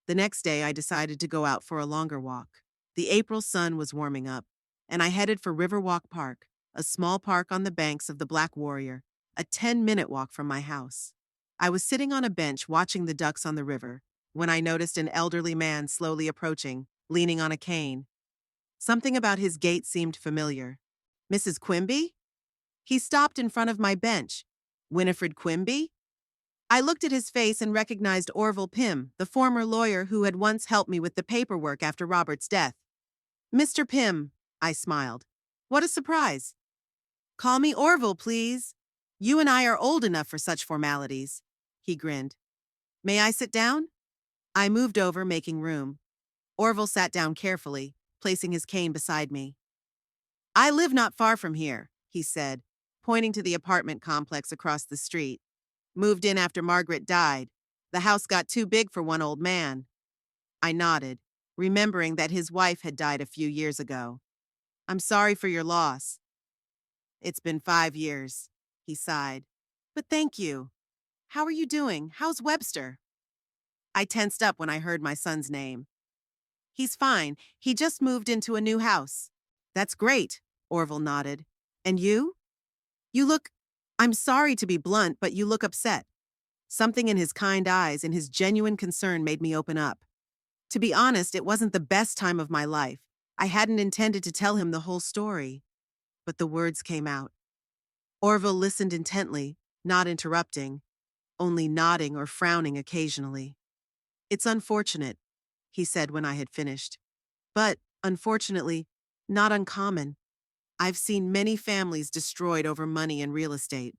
The next day I decided to go out for a longer walk. The April sun was warming up, and I headed for Riverwalk Park, a small park on the banks of the Black Warrior, a 10-minute walk from my house. I was sitting on a bench watching the ducks on the river when I noticed an elderly man slowly approaching, leaning on a cane. Something about his gait seemed familiar. "Mrs. Quimby?" He stopped in front of my bench. "Winifred Quimby?" I looked at his face and recognized Orville Pym, the former lawyer who had once helped me with the paperwork after Robert's death. "Mr. Pym," I smiled. "What a surprise." "Call me Orville, please. You and I are old enough for such formalities." He grinned. "May I sit down?" I moved over, making room. Orville sat down carefully, placing his cane beside me. "I live not far from here," he said, pointing to the apartment complex across the street. "Moved in after Margaret died. The house got too big for one old man." I nodded, remembering that his wife had died a few years ago. "I'm sorry for your loss." "It's been 5 years," he sighed. "But thank you. How are you doing? How's Webster?" I tensed up when I heard my son's name. "He's fine. He just moved into a new house." "That's great," Orville nodded. "And you? You look, I'm sorry to be blunt, but you look upset." Something in his kind eyes and his genuine concern made me open up. To be honest, it wasn't the best time of my life. I hadn't intended to tell him the whole story. But the words came out. Orville listened intently, not interrupting, only nodding or frowning occasionally. "It's unfortunate," he said when I had finished. "But, unfortunately, not uncommon. I've seen many families destroyed over money and real estate."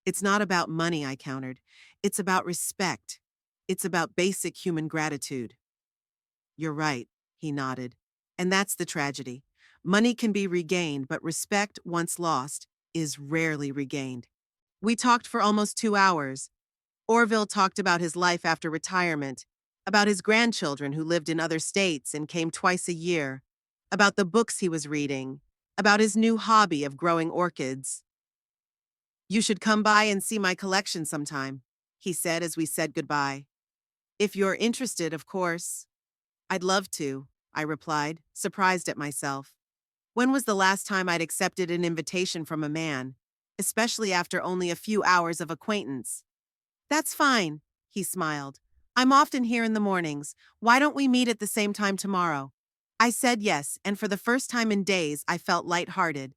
"It's not about money," I countered. "It's about respect. It's about basic human gratitude." "You're right," he nodded. "And that's the tragedy. Money can be regained, but respect, once lost, is rarely regained." We talked for almost 2 hours. Orville talked about his life after retirement, about his grandchildren who lived in other states and came twice a year, about the books he was reading, about his new hobby of growing orchids. "You should come by and see my collection sometime," he said as we said goodbye. "If you're interested, of course." "I'd love to," I replied, surprised at myself. When was the last time I'd accepted an invitation from a man, especially after only a few hours of acquaintance? "That's fine," he smiled. "I'm often here in the mornings. Why don't we meet at the same time tomorrow?" I said yes, and for the first time in days, I felt lighthearted.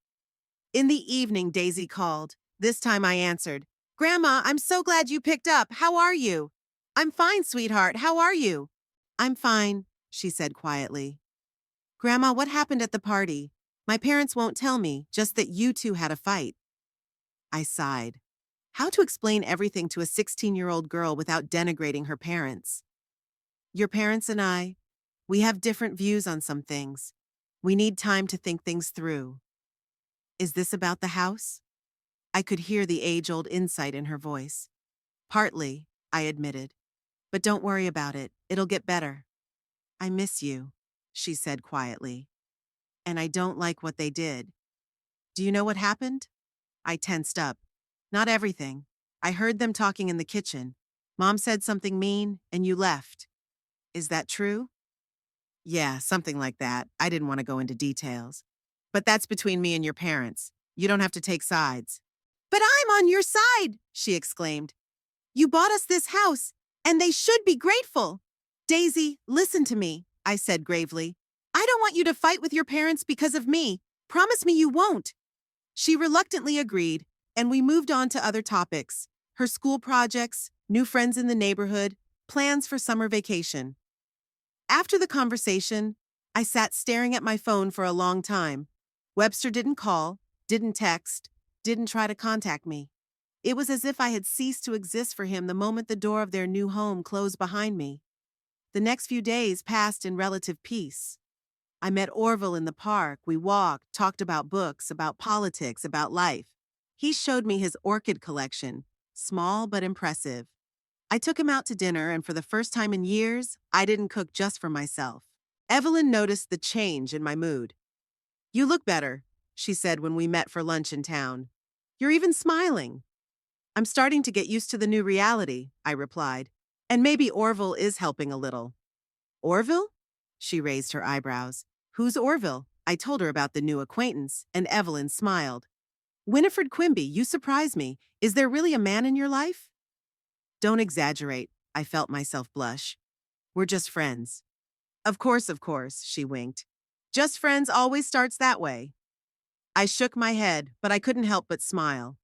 In the evening, Daisy called. This time I answered. Grandma, I'm so glad you picked up. How are you? I'm fine, sweetheart. How are you? I'm fine, she said quietly. Grandma, what happened at the party? My parents won't tell me, just that you two had a fight. I sighed. How to explain everything to a 16-year-old girl without denigrating her parents? Your parents and I, we have different views on some things. We need time to think things through. Is this about the house? I could hear the age-old insight in her voice. Partly, I admitted. But don't worry about it. It'll get better. I miss you, she said quietly. And I don't like what they did. Do you know what happened? I tensed up. Not everything. I heard them talking in the kitchen. Mom said something mean, and you left. Is that true? Yeah, something like that. I didn't want to go into details. But that's between me and your parents. You don't have to take sides. But I'm on your side, she exclaimed. You bought us this house, and they should be grateful. Daisy, listen to me, I said gravely. I don't want you to fight with your parents because of me. Promise me you won't. She reluctantly agreed, and we moved on to other topics. Her school projects, new friends in the neighborhood, plans for summer vacation. After the conversation, I sat staring at my phone for a long time. Webster didn't call, didn't text, didn't try to contact me. It was as if I had ceased to exist for him the moment the door of their new home closed behind me. The next few days passed in relative peace. I met Orville in the park. We walked, talked about books, about politics, about life. He showed me his orchid collection, small but impressive. I took him out to dinner, and for the first time in years, I didn't cook just for myself. Evelyn noticed the change in my mood. You look better, she said when we met for lunch in town. You're even smiling. I'm starting to get used to the new reality, I replied. And maybe Orville is helping a little. Orville? She raised her eyebrows. Who's Orville? I told her about the new acquaintance, and Evelyn smiled. Winifred Quimby, you surprise me. Is there really a man in your life? Don't exaggerate, I felt myself blush. We're just friends. Of course, she winked. Just friends always starts that way. I shook my head, but I couldn't help but smile.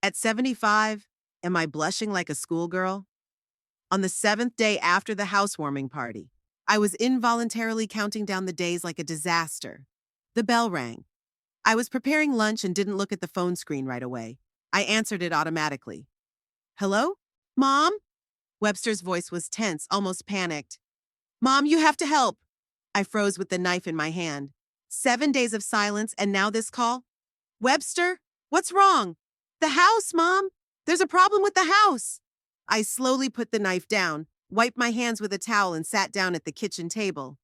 At 75, am I blushing like a schoolgirl? On the 7th day after the housewarming party, I was involuntarily counting down the days like a disaster. The bell rang. I was preparing lunch and didn't look at the phone screen right away. I answered it automatically. Hello? Mom? Webster's voice was tense, almost panicked. Mom, you have to help. I froze with the knife in my hand. 7 days of silence and now this call? Webster? What's wrong? The house, Mom! There's a problem with the house! I slowly put the knife down, wiped my hands with a towel and sat down at the kitchen table.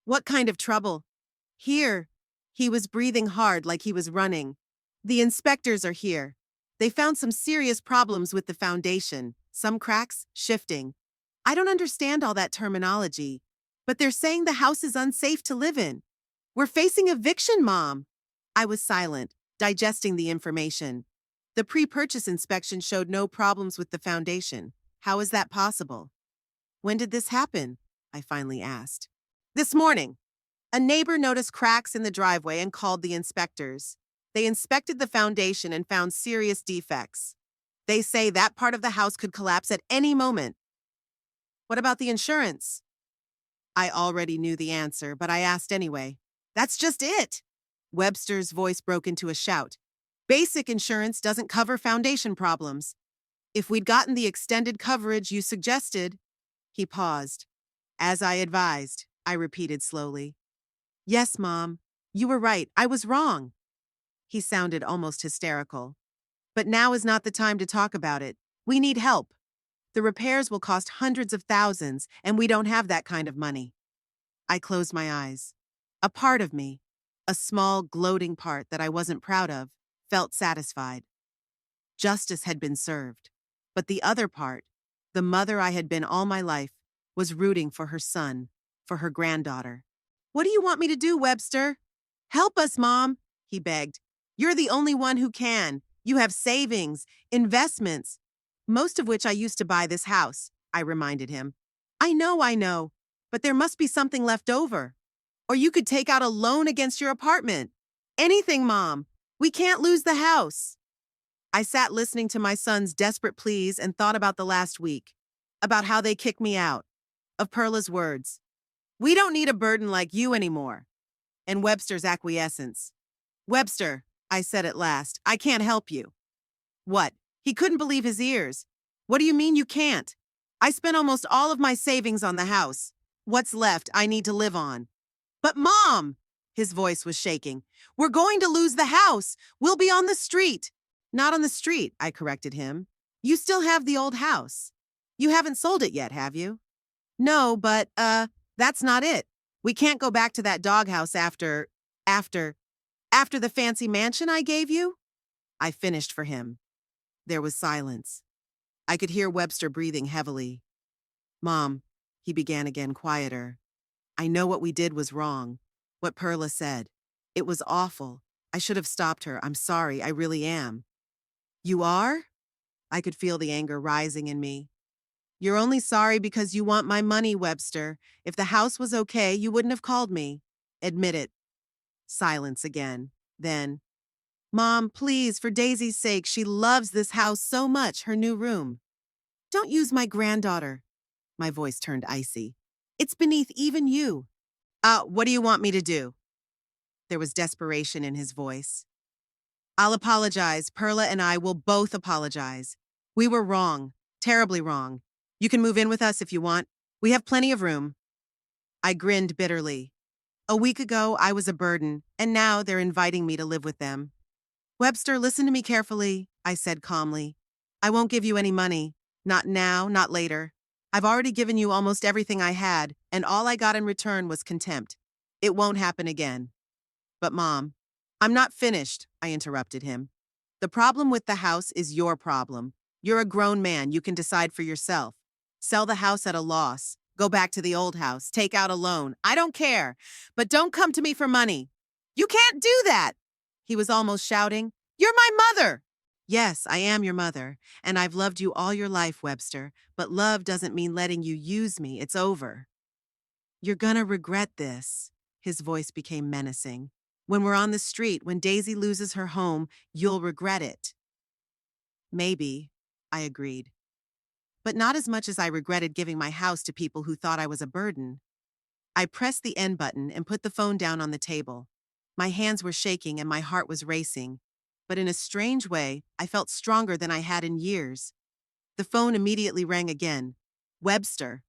What kind of trouble? Here. He was breathing hard like he was running. The inspectors are here. They found some serious problems with the foundation, some cracks, shifting. I don't understand all that terminology, but they're saying the house is unsafe to live in. We're facing eviction, Mom. I was silent, digesting the information. The pre-purchase inspection showed no problems with the foundation. How is that possible? When did this happen? I finally asked. This morning. A neighbor noticed cracks in the driveway and called the inspectors. They inspected the foundation and found serious defects. They say that part of the house could collapse at any moment. What about the insurance? I already knew the answer, but I asked anyway. That's just it. Webster's voice broke into a shout. Basic insurance doesn't cover foundation problems. If we'd gotten the extended coverage you suggested. He paused. As I advised, I repeated slowly. Yes, Mom. You were right. I was wrong. He sounded almost hysterical. But now is not the time to talk about it. We need help. The repairs will cost hundreds of thousands, and we don't have that kind of money. I closed my eyes. A part of me, a small, gloating part that I wasn't proud of, felt satisfied. Justice had been served. But the other part, the mother I had been all my life, was rooting for her son, for her granddaughter. What do you want me to do, Webster? Help us, Mom, he begged. You're the only one who can. You have savings, investments, most of which I used to buy this house, I reminded him. I know, but there must be something left over. Or you could take out a loan against your apartment. Anything, Mom. We can't lose the house. I sat listening to my son's desperate pleas and thought about the last week, about how they kicked me out, of Perla's words. "We don't need a burden like you anymore," and Webster's acquiescence. "Webster," I said at last, "I can't help you." "What?" He couldn't believe his ears. "What do you mean you can't? I spent almost all of my savings on the house. What's left I need to live on." "But Mom!" His voice was shaking. "We're going to lose the house. We'll be on the street." "Not on the street," I corrected him. "You still have the old house. You haven't sold it yet, have you?" "No, but, that's not it. We can't go back to that doghouse after, after the fancy mansion I gave you?" I finished for him. There was silence. I could hear Webster breathing heavily. "Mom," he began again, quieter, "I know what we did was wrong. What Perla said. It was awful. I should have stopped her. I'm sorry. I really am." "You are?" I could feel the anger rising in me. "You're only sorry because you want my money, Webster. If the house was okay, you wouldn't have called me. Admit it." Silence again. Then, "Mom, please, for Daisy's sake, she loves this house so much, her new room." "Don't use my granddaughter." My voice turned icy. "It's beneath even you." What do you want me to do?" There was desperation in his voice. "I'll apologize. Perla and I will both apologize. We were wrong. Terribly wrong. You can move in with us if you want. We have plenty of room." I grinned bitterly. A week ago, I was a burden, and now they're inviting me to live with them. "Webster, listen to me carefully," I said calmly. "I won't give you any money. Not now, not later. I've already given you almost everything I had, and all I got in return was contempt. It won't happen again." "But Mom—" "I'm not finished," I interrupted him. "The problem with the house is your problem. You're a grown man. You can decide for yourself. Sell the house at a loss. Go back to the old house. Take out a loan. I don't care. But don't come to me for money." "You can't do that!" He was almost shouting. "You're my mother!" "Yes, I am your mother, and I've loved you all your life, Webster, but love doesn't mean letting you use me. It's over." "You're gonna regret this." His voice became menacing. "When we're on the street, when Daisy loses her home, you'll regret it." "Maybe," I agreed. "But not as much as I regretted giving my house to people who thought I was a burden." I pressed the end button and put the phone down on the table. My hands were shaking and my heart was racing. But in a strange way, I felt stronger than I had in years. The phone immediately rang again. "Webster."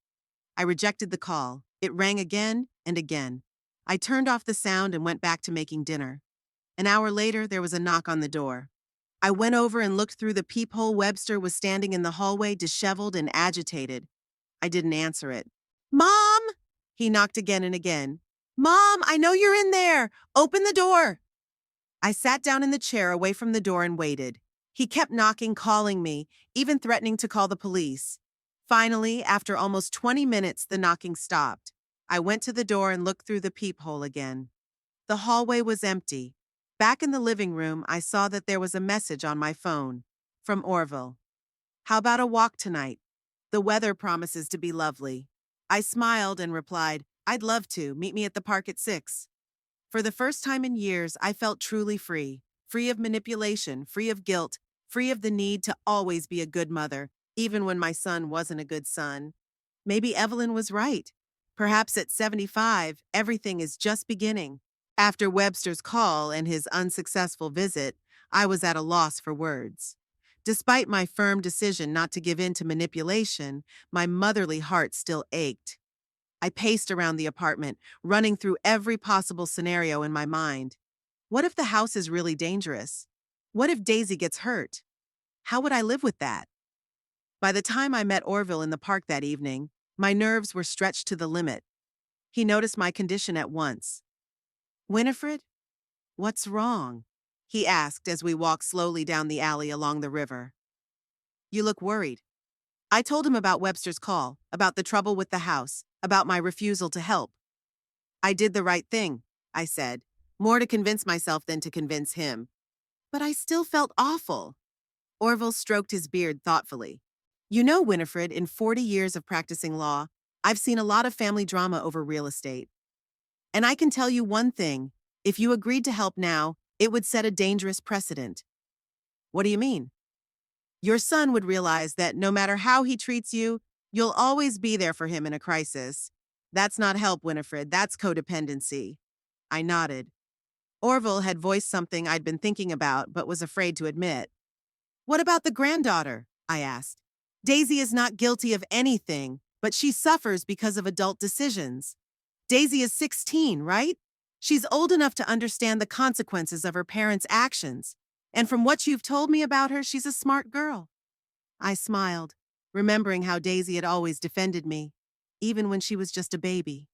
I rejected the call. It rang again and again. I turned off the sound and went back to making dinner. An hour later, there was a knock on the door. I went over and looked through the peephole. Webster was standing in the hallway, disheveled and agitated. I didn't answer it. "Mom!" He knocked again and again. "Mom, I know you're in there. Open the door." I sat down in the chair away from the door and waited. He kept knocking, calling me, even threatening to call the police. Finally, after almost 20 minutes, the knocking stopped. I went to the door and looked through the peephole again. The hallway was empty. Back in the living room, I saw that there was a message on my phone. From Orville. "How about a walk tonight? The weather promises to be lovely." I smiled and replied, "I'd love to. Meet me at the park at 6. For the first time in years, I felt truly free. Free of manipulation, free of guilt, free of the need to always be a good mother, even when my son wasn't a good son. Maybe Evelyn was right. Perhaps at 75, everything is just beginning. After Webster's call and his unsuccessful visit, I was at a loss for words. Despite my firm decision not to give in to manipulation, my motherly heart still ached. I paced around the apartment, running through every possible scenario in my mind. What if the house is really dangerous? What if Daisy gets hurt? How would I live with that? By the time I met Orville in the park that evening, my nerves were stretched to the limit. He noticed my condition at once. "Winifred, what's wrong?" he asked as we walked slowly down the alley along the river. "You look worried." I told him about Webster's call, about the trouble with the house, about my refusal to help. "I did the right thing," I said, more to convince myself than to convince him. But I still felt awful. Orville stroked his beard thoughtfully. "You know, Winifred, in 40 years of practicing law, I've seen a lot of family drama over real estate. And I can tell you one thing, if you agreed to help now, it would set a dangerous precedent." "What do you mean?" Your son would realize that no matter how he treats you, you'll always be there for him in a crisis. That's not help, Winifred. That's codependency. I nodded. Orville had voiced something I'd been thinking about but was afraid to admit. What about the granddaughter? I asked. Daisy is not guilty of anything, but she suffers because of adult decisions. Daisy is 16, right? She's old enough to understand the consequences of her parents' actions. And from what you've told me about her, she's a smart girl. I smiled, remembering how Daisy had always defended me, even when she was just a baby.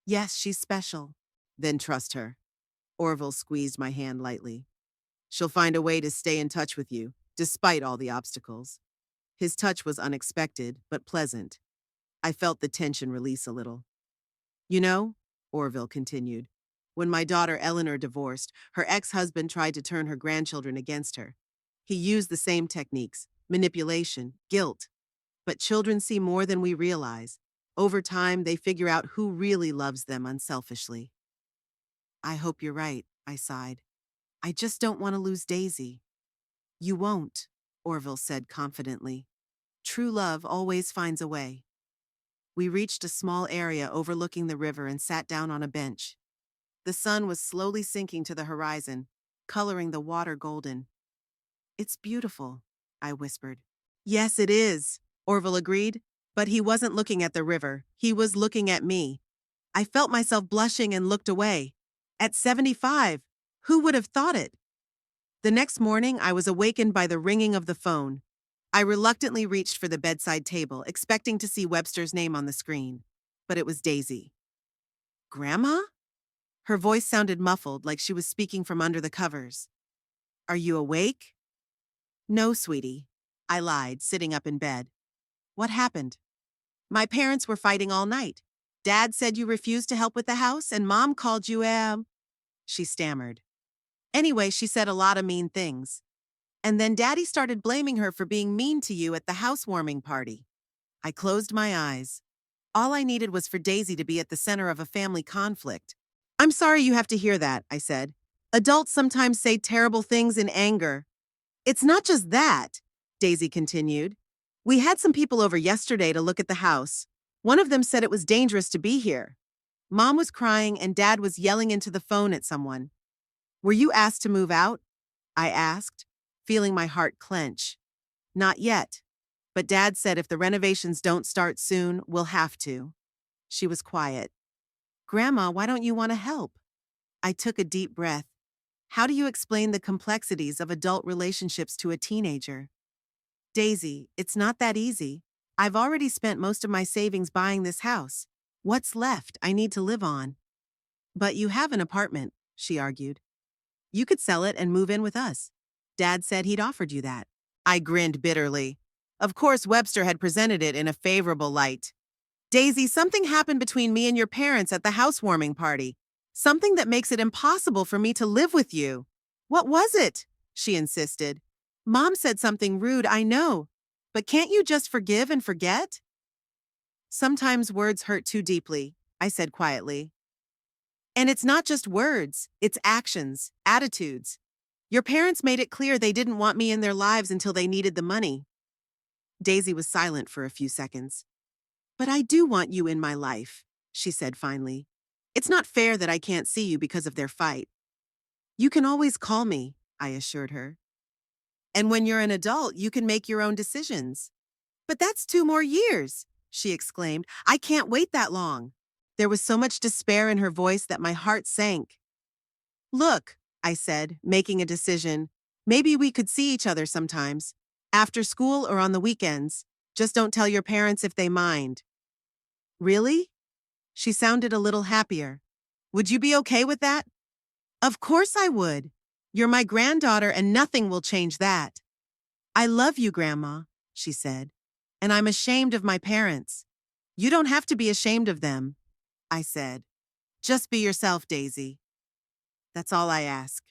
Yes, she's special. Then trust her. Orville squeezed my hand lightly. She'll find a way to stay in touch with you, despite all the obstacles. His touch was unexpected, but pleasant. I felt the tension release a little. You know, Orville continued, when my daughter Eleanor divorced, her ex-husband tried to turn her grandchildren against her. He used the same techniques, manipulation, guilt. But children see more than we realize. Over time, they figure out who really loves them unselfishly. I hope you're right, I sighed. I just don't want to lose Daisy. You won't, Orville said confidently. True love always finds a way. We reached a small area overlooking the river and sat down on a bench. The sun was slowly sinking to the horizon, coloring the water golden. It's beautiful, I whispered. Yes, it is, Orville agreed, but he wasn't looking at the river. He was looking at me. I felt myself blushing and looked away. At 75, who would have thought it? The next morning, I was awakened by the ringing of the phone. I reluctantly reached for the bedside table, expecting to see Webster's name on the screen. But it was Daisy. Grandma? Her voice sounded muffled, like she was speaking from under the covers. Are you awake? No, sweetie. I lied, sitting up in bed. What happened? My parents were fighting all night. Dad said you refused to help with the house, and Mom called you She stammered. Anyway, she said a lot of mean things. And then Daddy started blaming her for being mean to you at the housewarming party. I closed my eyes. All I needed was for Daisy to be at the center of a family conflict. I'm sorry you have to hear that, I said. Adults sometimes say terrible things in anger. It's not just that, Daisy continued. We had some people over yesterday to look at the house. One of them said it was dangerous to be here. Mom was crying and Dad was yelling into the phone at someone. Were you asked to move out? I asked, feeling my heart clench. Not yet. But Dad said if the renovations don't start soon, we'll have to. She was quiet. Grandma, why don't you want to help? I took a deep breath. How do you explain the complexities of adult relationships to a teenager? Daisy, it's not that easy. I've already spent most of my savings buying this house. What's left I need to live on? But you have an apartment, she argued. You could sell it and move in with us. Dad said he'd offered you that. I grinned bitterly. Of course, Webster had presented it in a favorable light. Daisy, something happened between me and your parents at the housewarming party. Something that makes it impossible for me to live with you. What was it? She insisted. Mom said something rude, I know. But can't you just forgive and forget? Sometimes words hurt too deeply, I said quietly. And it's not just words, it's actions, attitudes. Your parents made it clear they didn't want me in their lives until they needed the money. Daisy was silent for a few seconds. But I do want you in my life, she said finally. It's not fair that I can't see you because of their fight. You can always call me, I assured her. And when you're an adult, you can make your own decisions. But that's 2 more years, she exclaimed. I can't wait that long. There was so much despair in her voice that my heart sank. Look, I said, making a decision. Maybe we could see each other sometimes. After school or on the weekends. Just don't tell your parents if they mind. Really? She sounded a little happier. Would you be okay with that? Of course I would. You're my granddaughter and nothing will change that. I love you, Grandma, she said. And I'm ashamed of my parents. You don't have to be ashamed of them, I said. Just be yourself, Daisy. That's all I ask.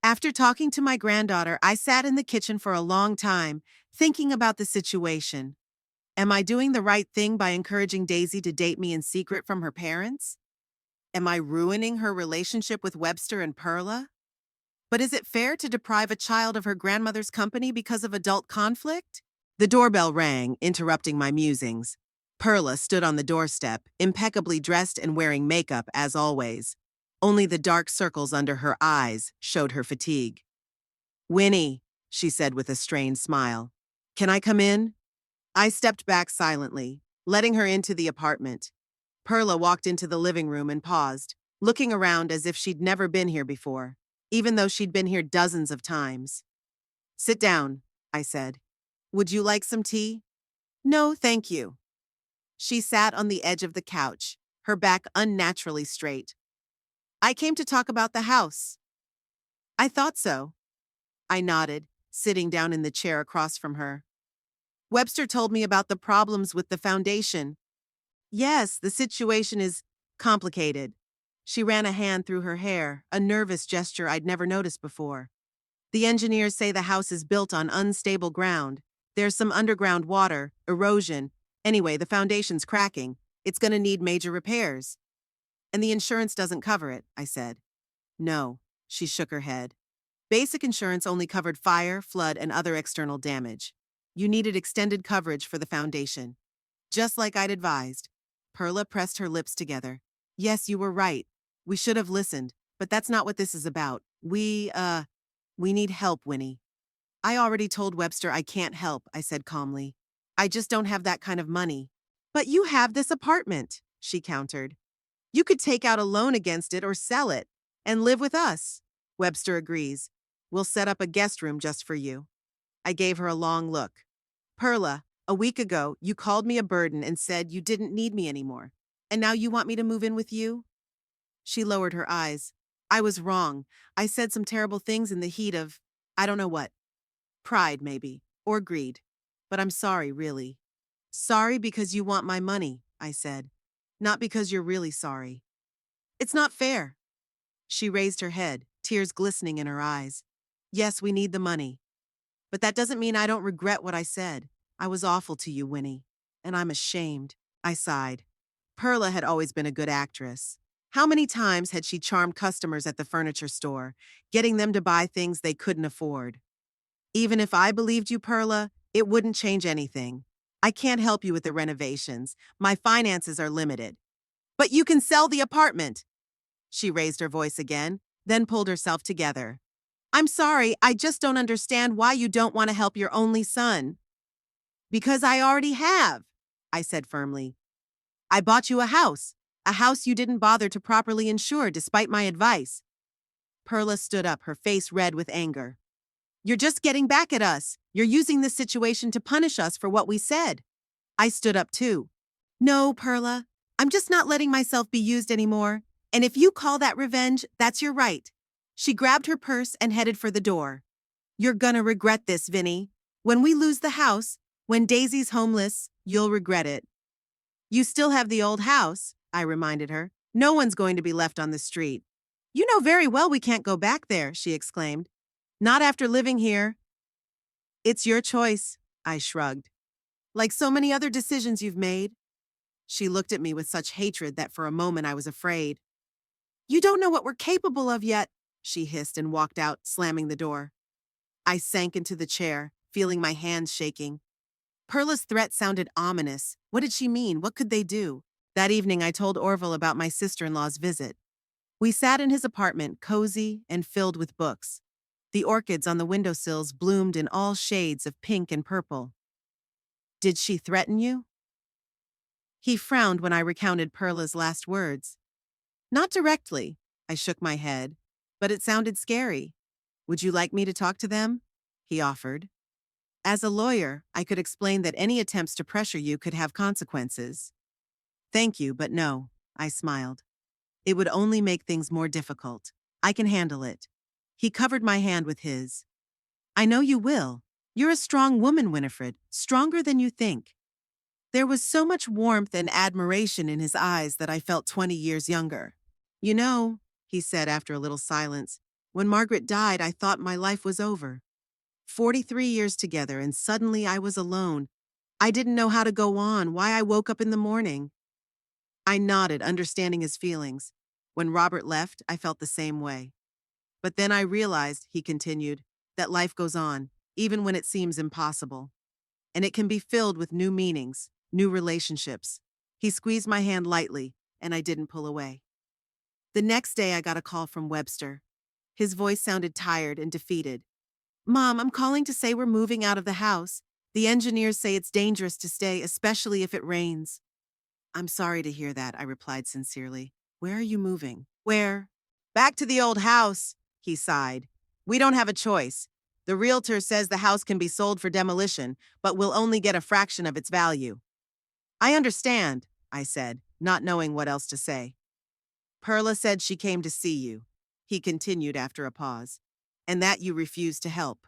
After talking to my granddaughter, I sat in the kitchen for a long time, thinking about the situation. Am I doing the right thing by encouraging Daisy to date me in secret from her parents? Am I ruining her relationship with Webster and Perla? But is it fair to deprive a child of her grandmother's company because of adult conflict? The doorbell rang, interrupting my musings. Perla stood on the doorstep, impeccably dressed and wearing makeup as always. Only the dark circles under her eyes showed her fatigue. "Winnie," she said with a strained smile. "Can I come in?" I stepped back silently, letting her into the apartment. Perla walked into the living room and paused, looking around as if she'd never been here before, even though she'd been here dozens of times. "Sit down," I said. "Would you like some tea?" "No, thank you." She sat on the edge of the couch, her back unnaturally straight. "I came to talk about the house." "I thought so." I nodded, sitting down in the chair across from her. "Webster told me about the problems with the foundation." "Yes, the situation is complicated." She ran a hand through her hair, a nervous gesture I'd never noticed before. "The engineers say the house is built on unstable ground. There's some underground water, erosion. Anyway, the foundation's cracking. It's going to need major repairs." "And the insurance doesn't cover it," I said. "No." She shook her head. "Basic insurance only covered fire, flood, and other external damage. You needed extended coverage for the foundation." Just like I'd advised. Perla pressed her lips together. "Yes, you were right. We should have listened, but that's not what this is about. We need help, Winnie." "I already told Webster I can't help," I said calmly. "I just don't have that kind of money." "But you have this apartment," she countered. "You could take out a loan against it or sell it and live with us." "Webster agrees. We'll set up a guest room just for you." I gave her a long look. "Perla, a week ago, you called me a burden and said you didn't need me anymore. And now you want me to move in with you?" She lowered her eyes. "I was wrong. I said some terrible things in the heat of, I don't know what. Pride, maybe. Or greed. But I'm sorry, really." "Sorry because you want my money," I said. "Not because you're really sorry." "It's not fair." She raised her head, tears glistening in her eyes. "Yes, we need the money. But that doesn't mean I don't regret what I said. I was awful to you, Winnie. And I'm ashamed." I sighed. Perla had always been a good actress. How many times had she charmed customers at the furniture store, getting them to buy things they couldn't afford? "Even if I believed you, Perla, it wouldn't change anything. I can't help you with the renovations. My finances are limited." "But you can sell the apartment." She raised her voice again, then pulled herself together. "I'm sorry, I just don't understand why you don't want to help your only son." "Because I already have," I said firmly. "I bought you a house you didn't bother to properly insure despite my advice." Perla stood up, her face red with anger. "You're just getting back at us. You're using this situation to punish us for what we said." I stood up too. "No, Perla, I'm just not letting myself be used anymore. And if you call that revenge, that's your right." She grabbed her purse and headed for the door. "You're gonna regret this, Vinny. When we lose the house, when Daisy's homeless, you'll regret it." "You still have the old house," I reminded her. "No one's going to be left on the street." "You know very well we can't go back there," she exclaimed. "Not after living here." "It's your choice," I shrugged. "Like so many other decisions you've made." She looked at me with such hatred that for a moment I was afraid. "You don't know what we're capable of yet," she hissed and walked out, slamming the door. I sank into the chair, feeling my hands shaking. Perla's threat sounded ominous. What did she mean? What could they do? That evening, I told Orville about my sister-in-law's visit. We sat in his apartment, cozy and filled with books. The orchids on the windowsills bloomed in all shades of pink and purple. "Did she threaten you?" He frowned when I recounted Perla's last words. "Not directly," I shook my head, "but it sounded scary." "Would you like me to talk to them?" he offered. "As a lawyer, I could explain that any attempts to pressure you could have consequences." "Thank you, but no," I smiled. "It would only make things more difficult. I can handle it." He covered my hand with his. "I know you will. You're a strong woman, Winifred, stronger than you think." There was so much warmth and admiration in his eyes that I felt 20 years younger. "You know," he said after a little silence, "when Margaret died, I thought my life was over. 43 years together, and suddenly I was alone. I didn't know how to go on, why I woke up in the morning." I nodded, understanding his feelings. When Robert left, I felt the same way. But then I realized, he continued, that life goes on, even when it seems impossible. And it can be filled with new meanings, new relationships. He squeezed my hand lightly, and I didn't pull away. The next day, I got a call from Webster. His voice sounded tired and defeated. Mom, I'm calling to say we're moving out of the house. The engineers say it's dangerous to stay, especially if it rains. I'm sorry to hear that, I replied sincerely. Where are you moving? Where? Back to the old house, he sighed. We don't have a choice. The realtor says the house can be sold for demolition, but we'll only get a fraction of its value. I understand, I said, not knowing what else to say. Perla said she came to see you, he continued after a pause, and that you refused to help.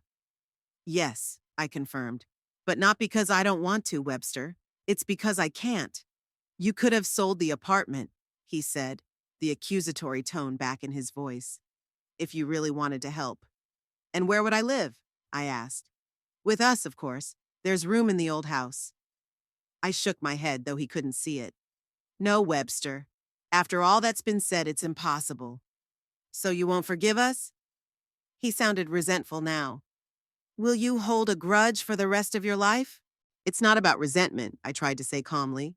Yes, I confirmed, but not because I don't want to, Webster. It's because I can't. You could have sold the apartment, he said, the accusatory tone back in his voice, if you really wanted to help. And where would I live? I asked. With us, of course. There's room in the old house. I shook my head, though he couldn't see it. No, Webster. After all that's been said, it's impossible. So you won't forgive us? He sounded resentful now. Will you hold a grudge for the rest of your life? It's not about resentment, I tried to say calmly.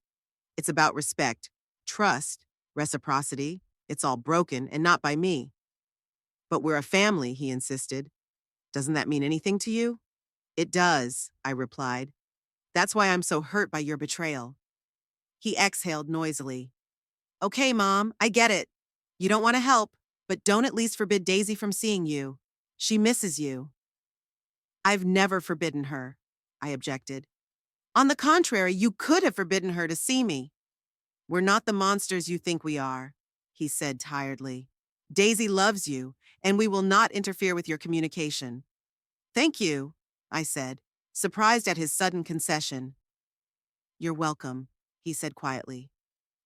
It's about respect, trust, reciprocity. It's all broken, and not by me. But we're a family, he insisted. Doesn't that mean anything to you? It does, I replied. That's why I'm so hurt by your betrayal. He exhaled noisily. Okay, Mom, I get it. You don't want to help, but don't at least forbid Daisy from seeing you. She misses you. I've never forbidden her, I objected. On the contrary, you could have forbidden her to see me. We're not the monsters you think we are, he said tiredly. Daisy loves you, and we will not interfere with your communication. Thank you, I said, surprised at his sudden concession. You're welcome, he said quietly.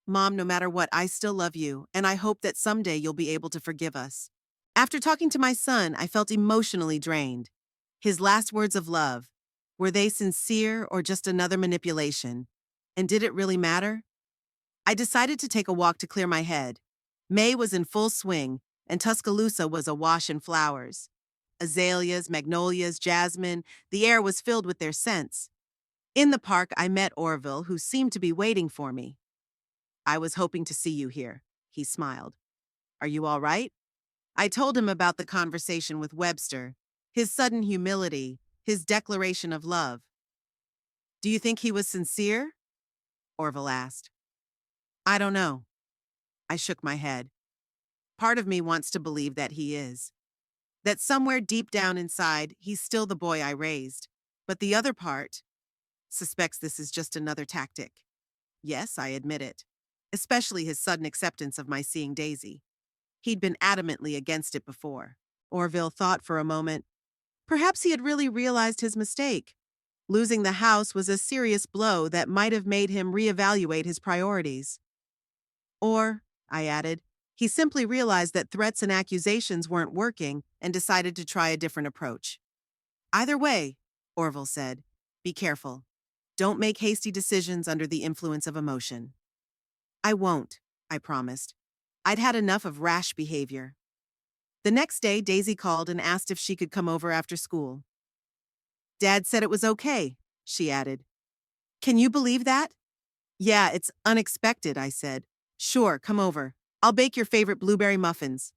Mom, no matter what, I still love you, and I hope that someday you'll be able to forgive us. After talking to my son, I felt emotionally drained. His last words of love, were they sincere or just another manipulation? And did it really matter? I decided to take a walk to clear my head. May was in full swing, and Tuscaloosa was awash in flowers. Azaleas, magnolias, jasmine, the air was filled with their scents. In the park, I met Orville, who seemed to be waiting for me. I was hoping to see you here, he smiled. Are you all right? I told him about the conversation with Webster, his sudden humility, his declaration of love. Do you think he was sincere? Orville asked. I don't know. I shook my head. Part of me wants to believe that he is. That somewhere deep down inside, he's still the boy I raised. But the other part suspects this is just another tactic. Yes, I admit it. Especially his sudden acceptance of my seeing Daisy. He'd been adamantly against it before. Orville thought for a moment. Perhaps he had really realized his mistake. Losing the house was a serious blow that might have made him reevaluate his priorities. Or, I added, he simply realized that threats and accusations weren't working and decided to try a different approach. Either way, Orville said, be careful. Don't make hasty decisions under the influence of emotion. I won't, I promised. I'd had enough of rash behavior. The next day, Daisy called and asked if she could come over after school. Dad said it was okay, she added. Can you believe that? Yeah, it's unexpected, I said. Sure, come over. I'll bake your favorite blueberry muffins.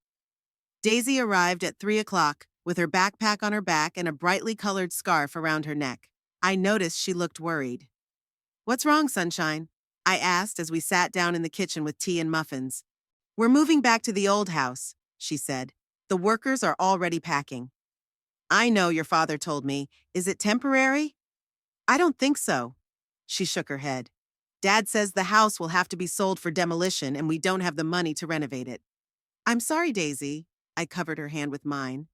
Daisy arrived at 3 o'clock with her backpack on her back and a brightly colored scarf around her neck. I noticed she looked worried. What's wrong, Sunshine? I asked as we sat down in the kitchen with tea and muffins. We're moving back to the old house, she said. The workers are already packing. I know, your father told me. Is it temporary? I don't think so. She shook her head. Dad says the house will have to be sold for demolition and we don't have the money to renovate it. I'm sorry, Daisy. I covered her hand with mine.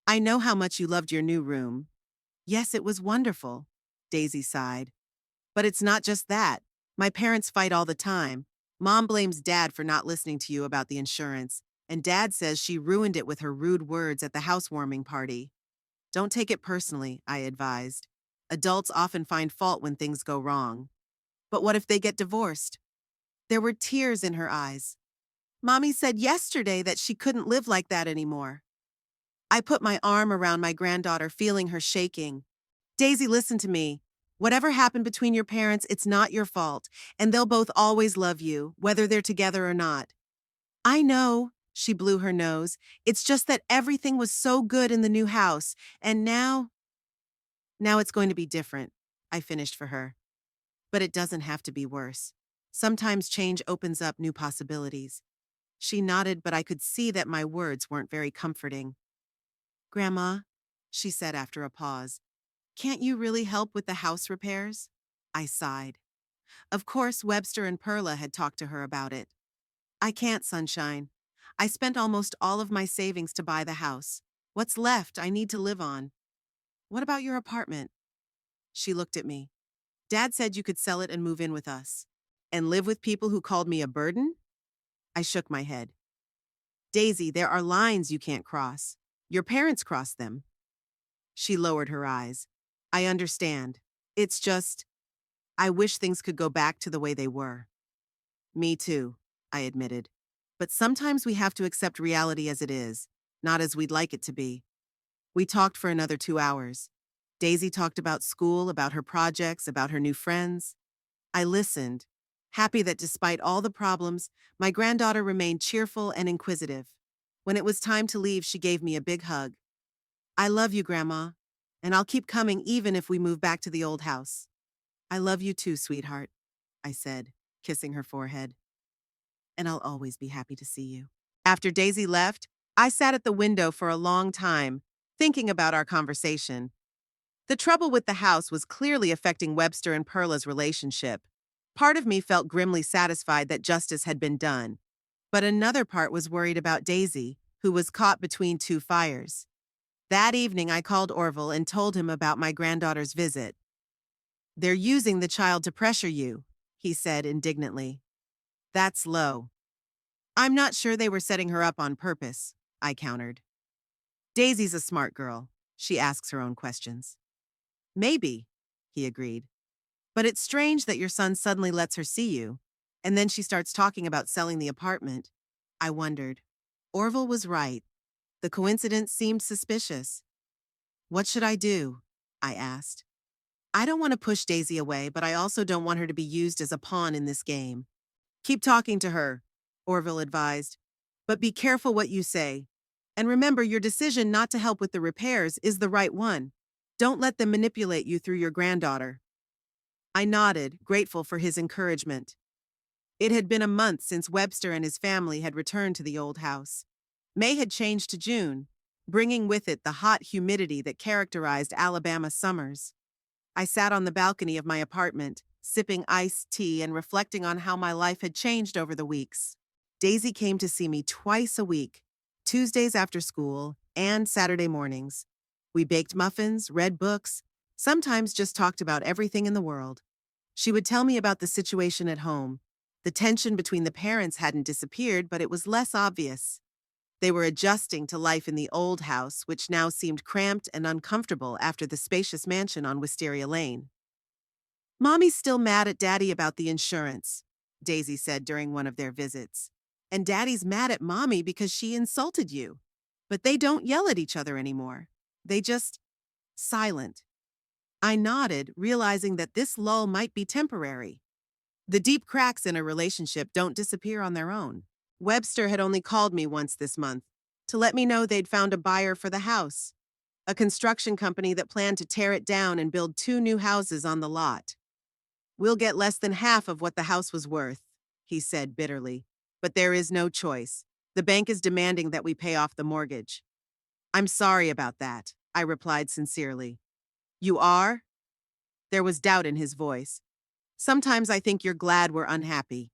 I know how much you loved your new room. Yes, it was wonderful, Daisy sighed. But it's not just that. My parents fight all the time. Mom blames Dad for not listening to you about the insurance, and Dad says she ruined it with her rude words at the housewarming party. Don't take it personally, I advised. Adults often find fault when things go wrong. But what if they get divorced? There were tears in her eyes. Mommy said yesterday that she couldn't live like that anymore. I put my arm around my granddaughter, feeling her shaking. Daisy, listen to me. Whatever happened between your parents, it's not your fault, and they'll both always love you, whether they're together or not. I know, she blew her nose. It's just that everything was so good in the new house, and now it's going to be different. I finished for her. But it doesn't have to be worse. Sometimes change opens up new possibilities. She nodded, but I could see that my words weren't very comforting. Grandma, she said after a pause, can't you really help with the house repairs? I sighed. Of course, Webster and Perla had talked to her about it. I can't, Sunshine. I spent almost all of my savings to buy the house. What's left I need to live on. What about your apartment? She looked at me. Dad said you could sell it and move in with us. And live with people who called me a burden? I shook my head. Daisy, there are lines you can't cross. Your parents crossed them. She lowered her eyes. I understand. It's just, I wish things could go back to the way they were. Me too, I admitted. But sometimes we have to accept reality as it is, not as we'd like it to be. We talked for another 2 hours. Daisy talked about school, about her projects, about her new friends. I listened, happy that despite all the problems, my granddaughter remained cheerful and inquisitive. When it was time to leave, she gave me a big hug. I love you, Grandma, and I'll keep coming even if we move back to the old house. I love you too, sweetheart, I said, kissing her forehead. And I'll always be happy to see you. After Daisy left, I sat at the window for a long time, thinking about our conversation. The trouble with the house was clearly affecting Webster and Perla's relationship. Part of me felt grimly satisfied that justice had been done, but another part was worried about Daisy, who was caught between two fires. That evening, I called Orville and told him about my granddaughter's visit. They're using the child to pressure you, he said indignantly. That's low. I'm not sure they were setting her up on purpose, I countered. Daisy's a smart girl. She asks her own questions. Maybe, he agreed. But it's strange that your son suddenly lets her see you, and then she starts talking about selling the apartment. I wondered. Orville was right. The coincidence seemed suspicious. What should I do? I asked. I don't want to push Daisy away, but I also don't want her to be used as a pawn in this game. Keep talking to her, Orville advised. But be careful what you say. And remember, your decision not to help with the repairs is the right one. Don't let them manipulate you through your granddaughter. I nodded, grateful for his encouragement. It had been a month since Webster and his family had returned to the old house. May had changed to June, bringing with it the hot humidity that characterized Alabama summers. I sat on the balcony of my apartment, sipping iced tea and reflecting on how my life had changed over the weeks. Daisy came to see me twice a week, Tuesdays after school and Saturday mornings. We baked muffins, read books, sometimes just talked about everything in the world. She would tell me about the situation at home. The tension between the parents hadn't disappeared, but it was less obvious. They were adjusting to life in the old house, which now seemed cramped and uncomfortable after the spacious mansion on Wisteria Lane. Mommy's still mad at Daddy about the insurance, Daisy said during one of their visits. And Daddy's mad at Mommy because she insulted you. But they don't yell at each other anymore. They just silent. I nodded, realizing that this lull might be temporary. The deep cracks in a relationship don't disappear on their own. Webster had only called me once this month to let me know they'd found a buyer for the house, a construction company that planned to tear it down and build 2 new houses on the lot. We'll get less than half of what the house was worth, he said bitterly, but there is no choice. The bank is demanding that we pay off the mortgage. I'm sorry about that, I replied sincerely. You are? There was doubt in his voice. Sometimes I think you're glad we're unhappy.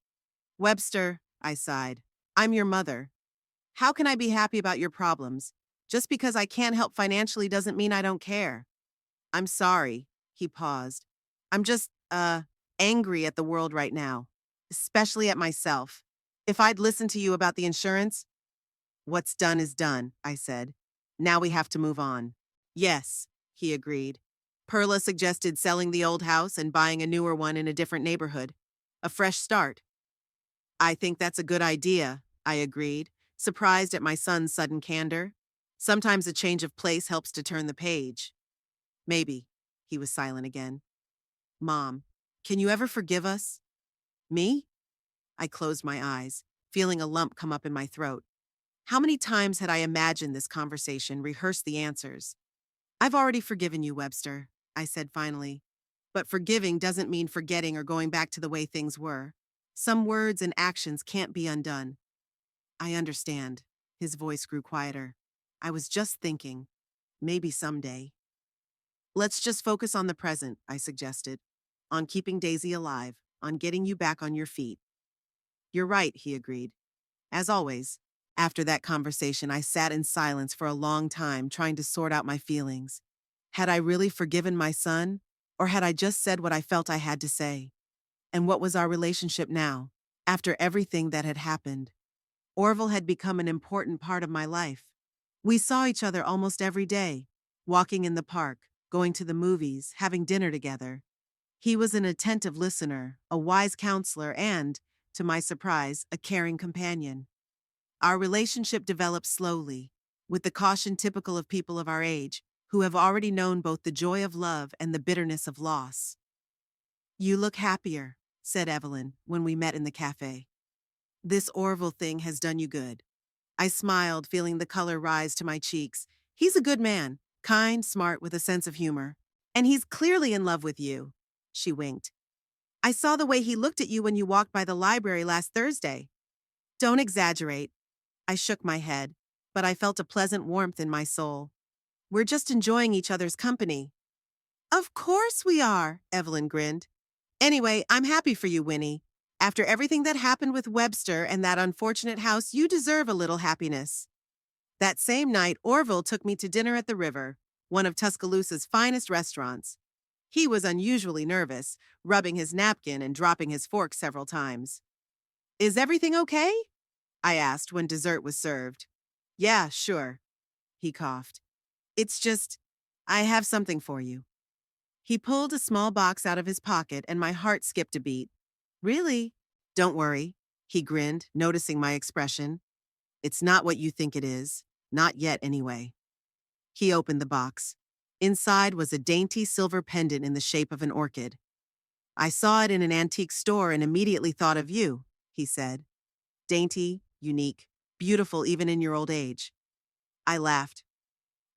Webster, I sighed, I'm your mother. How can I be happy about your problems? Just because I can't help financially doesn't mean I don't care. I'm sorry, he paused. I'm just, angry at the world right now, especially at myself. If I'd listened to you about the insurance, what's done is done, I said. Now we have to move on. Yes, he agreed. Perla suggested selling the old house and buying a newer one in a different neighborhood. A fresh start. I think that's a good idea, I agreed, surprised at my son's sudden candor. Sometimes a change of place helps to turn the page. Maybe. He was silent again. Mom, can you ever forgive us? Me? I closed my eyes, feeling a lump come up in my throat. How many times had I imagined this conversation, rehearsed the answers? I've already forgiven you, Webster, I said finally. But forgiving doesn't mean forgetting or going back to the way things were. Some words and actions can't be undone. I understand. His voice grew quieter. I was just thinking. Maybe someday. Let's just focus on the present, I suggested. On keeping Daisy alive, on getting you back on your feet. You're right, he agreed. As always. After that conversation, I sat in silence for a long time, trying to sort out my feelings. Had I really forgiven my son? Or had I just said what I felt I had to say? And what was our relationship now, after everything that had happened? Orville had become an important part of my life. We saw each other almost every day, walking in the park, going to the movies, having dinner together. He was an attentive listener, a wise counselor, and, to my surprise, a caring companion. Our relationship developed slowly, with the caution typical of people of our age, who have already known both the joy of love and the bitterness of loss. You look happier, said Evelyn, when we met in the cafe. This Orville thing has done you good. I smiled, feeling the color rise to my cheeks. He's a good man, kind, smart, with a sense of humor. And he's clearly in love with you. She winked. I saw the way he looked at you when you walked by the library last Thursday. Don't exaggerate. I shook my head, but I felt a pleasant warmth in my soul. We're just enjoying each other's company. Of course we are, Evelyn grinned. Anyway, I'm happy for you, Winnie. After everything that happened with Webster and that unfortunate house, you deserve a little happiness. That same night, Orville took me to dinner at the River, one of Tuscaloosa's finest restaurants. He was unusually nervous, rubbing his napkin and dropping his fork several times. Is everything okay? I asked when dessert was served. Yeah, sure. He coughed. It's just, I have something for you. He pulled a small box out of his pocket and my heart skipped a beat. Really? Don't worry, he grinned, noticing my expression. It's not what you think it is. Not yet, anyway. He opened the box. Inside was a dainty silver pendant in the shape of an orchid. I saw it in an antique store and immediately thought of you, he said. Dainty, unique, beautiful even in your old age. I laughed.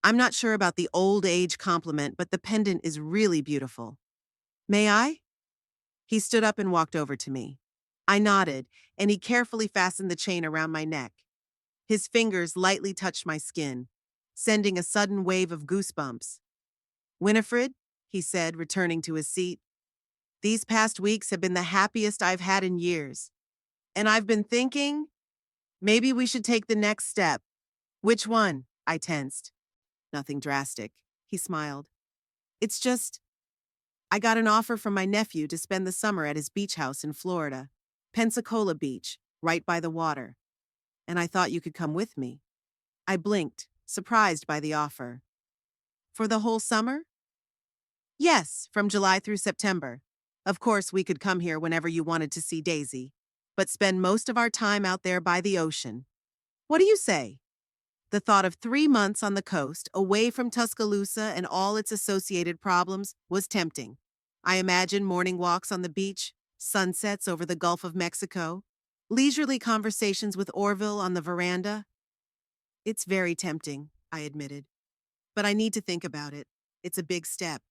I'm not sure about the old age compliment, but the pendant is really beautiful. May I? He stood up and walked over to me. I nodded, and he carefully fastened the chain around my neck. His fingers lightly touched my skin, sending a sudden wave of goosebumps. Winifred, he said, returning to his seat, these past weeks have been the happiest I've had in years. And I've been thinking, maybe we should take the next step. Which one? I tensed. Nothing drastic. He smiled. It's just, I got an offer from my nephew to spend the summer at his beach house in Florida, Pensacola Beach, right by the water. And I thought you could come with me. I blinked, surprised by the offer. For the whole summer? Yes, from July through September. Of course, we could come here whenever you wanted to see Daisy, but spend most of our time out there by the ocean. What do you say? The thought of 3 months on the coast, away from Tuscaloosa and all its associated problems, was tempting. I imagined morning walks on the beach, sunsets over the Gulf of Mexico, leisurely conversations with Orville on the veranda. It's very tempting, I admitted. But I need to think about it. It's a big step.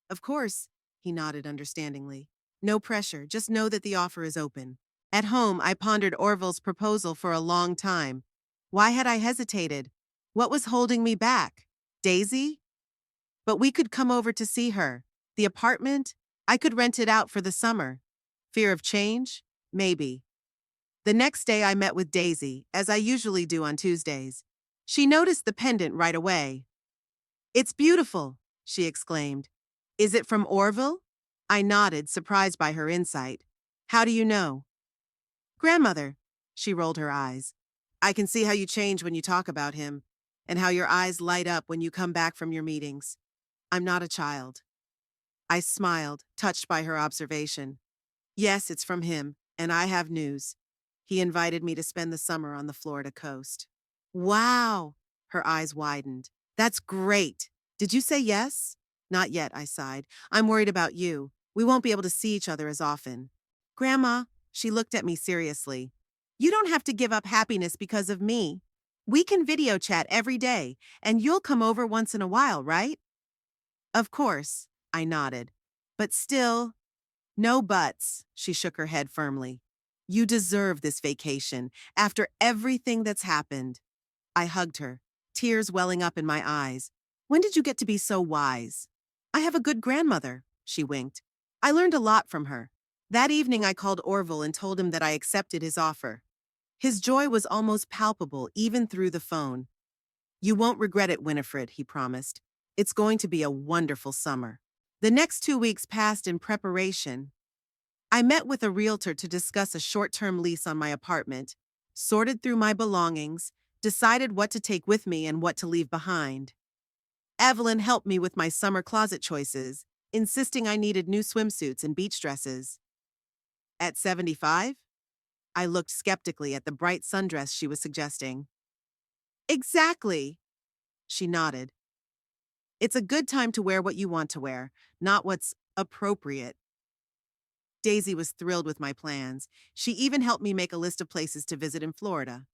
Of course, he nodded understandingly. No pressure, just know that the offer is open. At home, I pondered Orville's proposal for a long time. Why had I hesitated? What was holding me back? Daisy? But we could come over to see her. The apartment? I could rent it out for the summer. Fear of change? Maybe. The next day I met with Daisy, as I usually do on Tuesdays. She noticed the pendant right away. It's beautiful, she exclaimed. Is it from Orville? I nodded, surprised by her insight. How do you know? Grandmother. She rolled her eyes. I can see how you change when you talk about him, and how your eyes light up when you come back from your meetings. I'm not a child. I smiled, touched by her observation. Yes, it's from him, and I have news. He invited me to spend the summer on the Florida coast. Wow! Her eyes widened. That's great. Did you say yes? Not yet, I sighed. I'm worried about you. We won't be able to see each other as often. Grandma, she looked at me seriously. You don't have to give up happiness because of me. We can video chat every day, and you'll come over once in a while, right? Of course, I nodded. But still, no buts, she shook her head firmly. You deserve this vacation after everything that's happened. I hugged her, tears welling up in my eyes. When did you get to be so wise? I have a good grandmother, she winked. I learned a lot from her. That evening I called Orville and told him that I accepted his offer. His joy was almost palpable even through the phone. You won't regret it, Winifred, he promised. It's going to be a wonderful summer. The next 2 weeks passed in preparation. I met with a realtor to discuss a short-term lease on my apartment, sorted through my belongings, decided what to take with me and what to leave behind. Evelyn helped me with my summer closet choices, insisting I needed new swimsuits and beach dresses. At 75? I looked skeptically at the bright sundress she was suggesting. Exactly, she nodded. It's a good time to wear what you want to wear, not what's appropriate. Daisy was thrilled with my plans. She even helped me make a list of places to visit in Florida.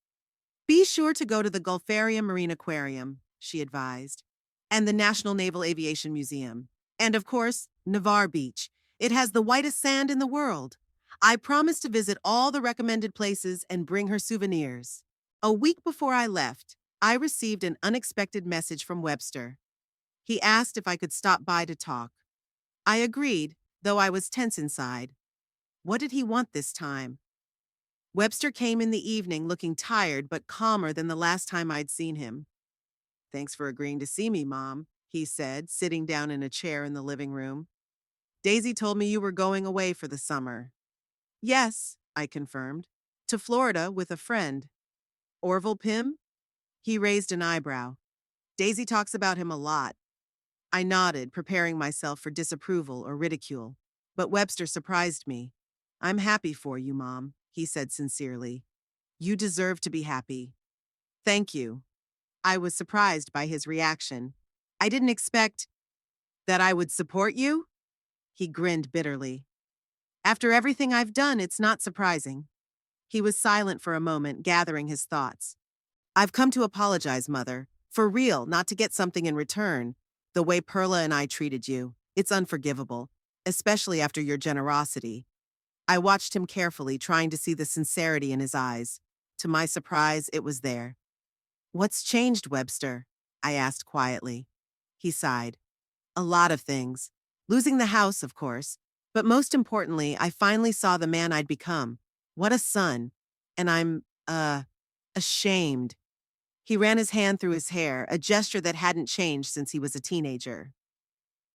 Be sure to go to the Gulfarium Marine Aquarium, she advised, and the National Naval Aviation Museum. And of course, Navarre Beach. It has the whitest sand in the world. I promised to visit all the recommended places and bring her souvenirs. A week before I left, I received an unexpected message from Webster. He asked if I could stop by to talk. I agreed, though I was tense inside. What did he want this time? Webster came in the evening looking tired but calmer than the last time I'd seen him. Thanks for agreeing to see me, Mom, he said, sitting down in a chair in the living room. Daisy told me you were going away for the summer. Yes, I confirmed. To Florida with a friend. Orville Pym? He raised an eyebrow. Daisy talks about him a lot. I nodded, preparing myself for disapproval or ridicule. But Webster surprised me. I'm happy for you, Mom, he said sincerely. You deserve to be happy. Thank you. I was surprised by his reaction. I didn't expect that I would support you? He grinned bitterly. After everything I've done, it's not surprising. He was silent for a moment, gathering his thoughts. I've come to apologize, Mother. For real, not to get something in return. The way Perla and I treated you, it's unforgivable, especially after your generosity. I watched him carefully, trying to see the sincerity in his eyes. To my surprise, it was there. What's changed, Webster? I asked quietly. He sighed. A lot of things. Losing the house, of course. But most importantly, I finally saw the man I'd become. What a son. And I'm, ashamed. He ran his hand through his hair, a gesture that hadn't changed since he was a teenager.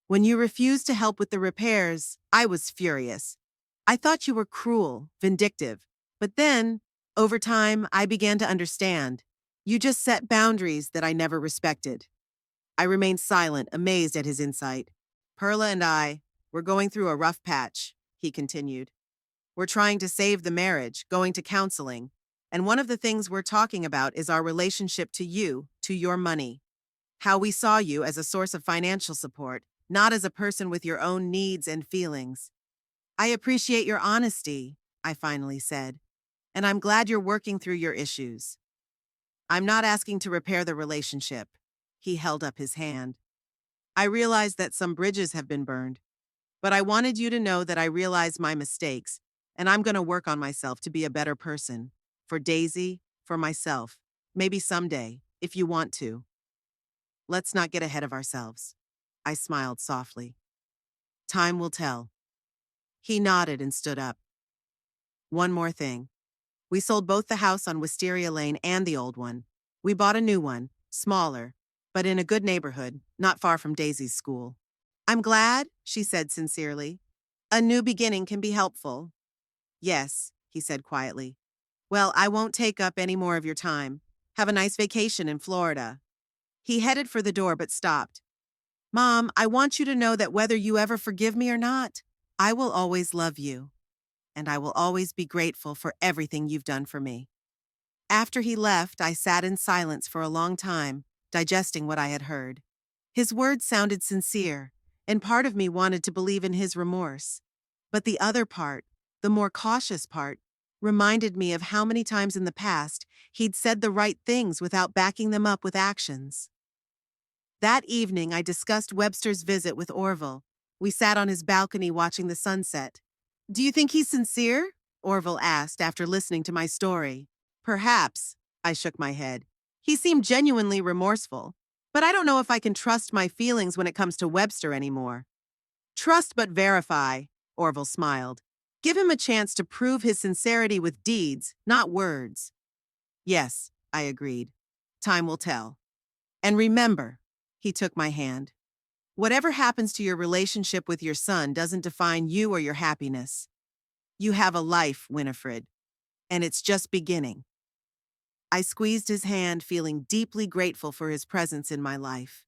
When you refused to help with the repairs, I was furious. I thought you were cruel, vindictive. But then, over time, I began to understand. You just set boundaries that I never respected. I remained silent, amazed at his insight. Perla and I, we're going through a rough patch, he continued. We're trying to save the marriage, going to counseling. And one of the things we're talking about is our relationship to you, to your money. How we saw you as a source of financial support, not as a person with your own needs and feelings. I appreciate your honesty, I finally said. And I'm glad you're working through your issues. I'm not asking to repair the relationship. He held up his hand. I realize that some bridges have been burned. But I wanted you to know that I realize my mistakes, and I'm going to work on myself to be a better person. For Daisy, for myself. Maybe someday, if you want to. Let's not get ahead of ourselves. I smiled softly. Time will tell. He nodded and stood up. One more thing. We sold both the house on Wisteria Lane and the old one. We bought a new one, smaller, but in a good neighborhood, not far from Daisy's school. I'm glad, she said sincerely. A new beginning can be helpful. Yes, he said quietly. Well, I won't take up any more of your time. Have a nice vacation in Florida. He headed for the door but stopped. Mom, I want you to know that whether you ever forgive me or not, I will always love you. And I will always be grateful for everything you've done for me. After he left, I sat in silence for a long time, digesting what I had heard. His words sounded sincere, and part of me wanted to believe in his remorse. But the other part, the more cautious part, reminded me of how many times in the past he'd said the right things without backing them up with actions. That evening, I discussed Webster's visit with Orville. We sat on his balcony watching the sunset. "Do you think he's sincere?" Orville asked after listening to my story. "Perhaps," I shook my head. "He seemed genuinely remorseful. But I don't know if I can trust my feelings when it comes to Webster anymore." "Trust but verify," Orville smiled. "Give him a chance to prove his sincerity with deeds, not words." "Yes," I agreed. "Time will tell. And remember," he took my hand, "whatever happens to your relationship with your son doesn't define you or your happiness. You have a life, Winifred, and it's just beginning." I squeezed his hand, feeling deeply grateful for his presence in my life.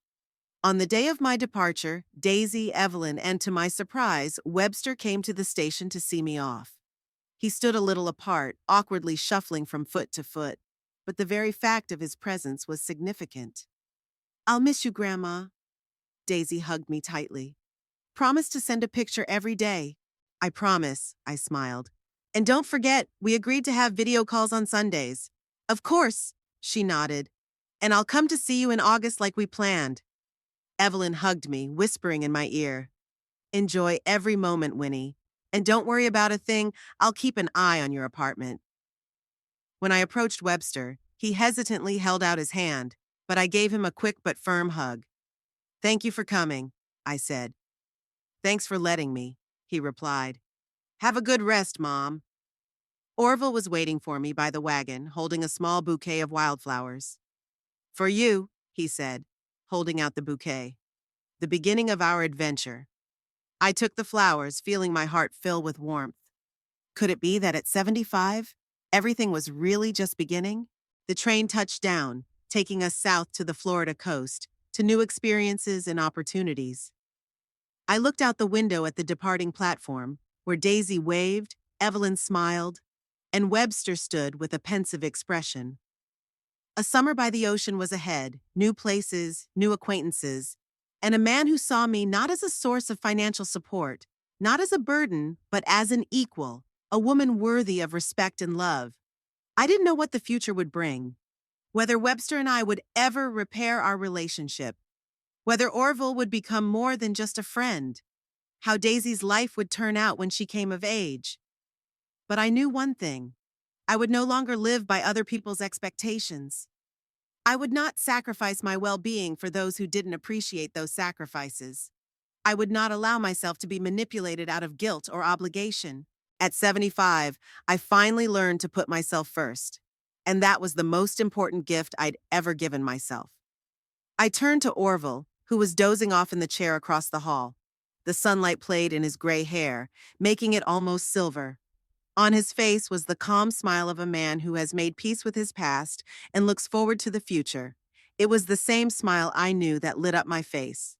On the day of my departure, Daisy, Evelyn, and to my surprise, Webster came to the station to see me off. He stood a little apart, awkwardly shuffling from foot to foot, but the very fact of his presence was significant. "I'll miss you, Grandma." Daisy hugged me tightly. "Promise to send a picture every day." "I promise," I smiled. "And don't forget, we agreed to have video calls on Sundays." "Of course," she nodded. "And I'll come to see you in August like we planned." Evelyn hugged me, whispering in my ear, "Enjoy every moment, Winnie. And don't worry about a thing, I'll keep an eye on your apartment." When I approached Webster, he hesitantly held out his hand, but I gave him a quick but firm hug. "Thank you for coming," I said. "Thanks for letting me," he replied. "Have a good rest, Mom." Orville was waiting for me by the wagon, holding a small bouquet of wildflowers. "For you," he said, holding out the bouquet. "The beginning of our adventure." I took the flowers, feeling my heart fill with warmth. Could it be that at 75, everything was really just beginning? The train touched down, taking us south to the Florida coast, to new experiences and opportunities. I looked out the window at the departing platform, where Daisy waved, Evelyn smiled, and Webster stood with a pensive expression. A summer by the ocean was ahead, new places, new acquaintances, and a man who saw me not as a source of financial support, not as a burden, but as an equal, a woman worthy of respect and love. I didn't know what the future would bring, whether Webster and I would ever repair our relationship, whether Orville would become more than just a friend, how Daisy's life would turn out when she came of age. But I knew one thing. I would no longer live by other people's expectations. I would not sacrifice my well-being for those who didn't appreciate those sacrifices. I would not allow myself to be manipulated out of guilt or obligation. At 75, I finally learned to put myself first, and that was the most important gift I'd ever given myself. I turned to Orville, who was dozing off in the chair across the hall. The sunlight played in his gray hair, making it almost silver. On his face was the calm smile of a man who has made peace with his past and looks forward to the future. It was the same smile I knew that lit up my face.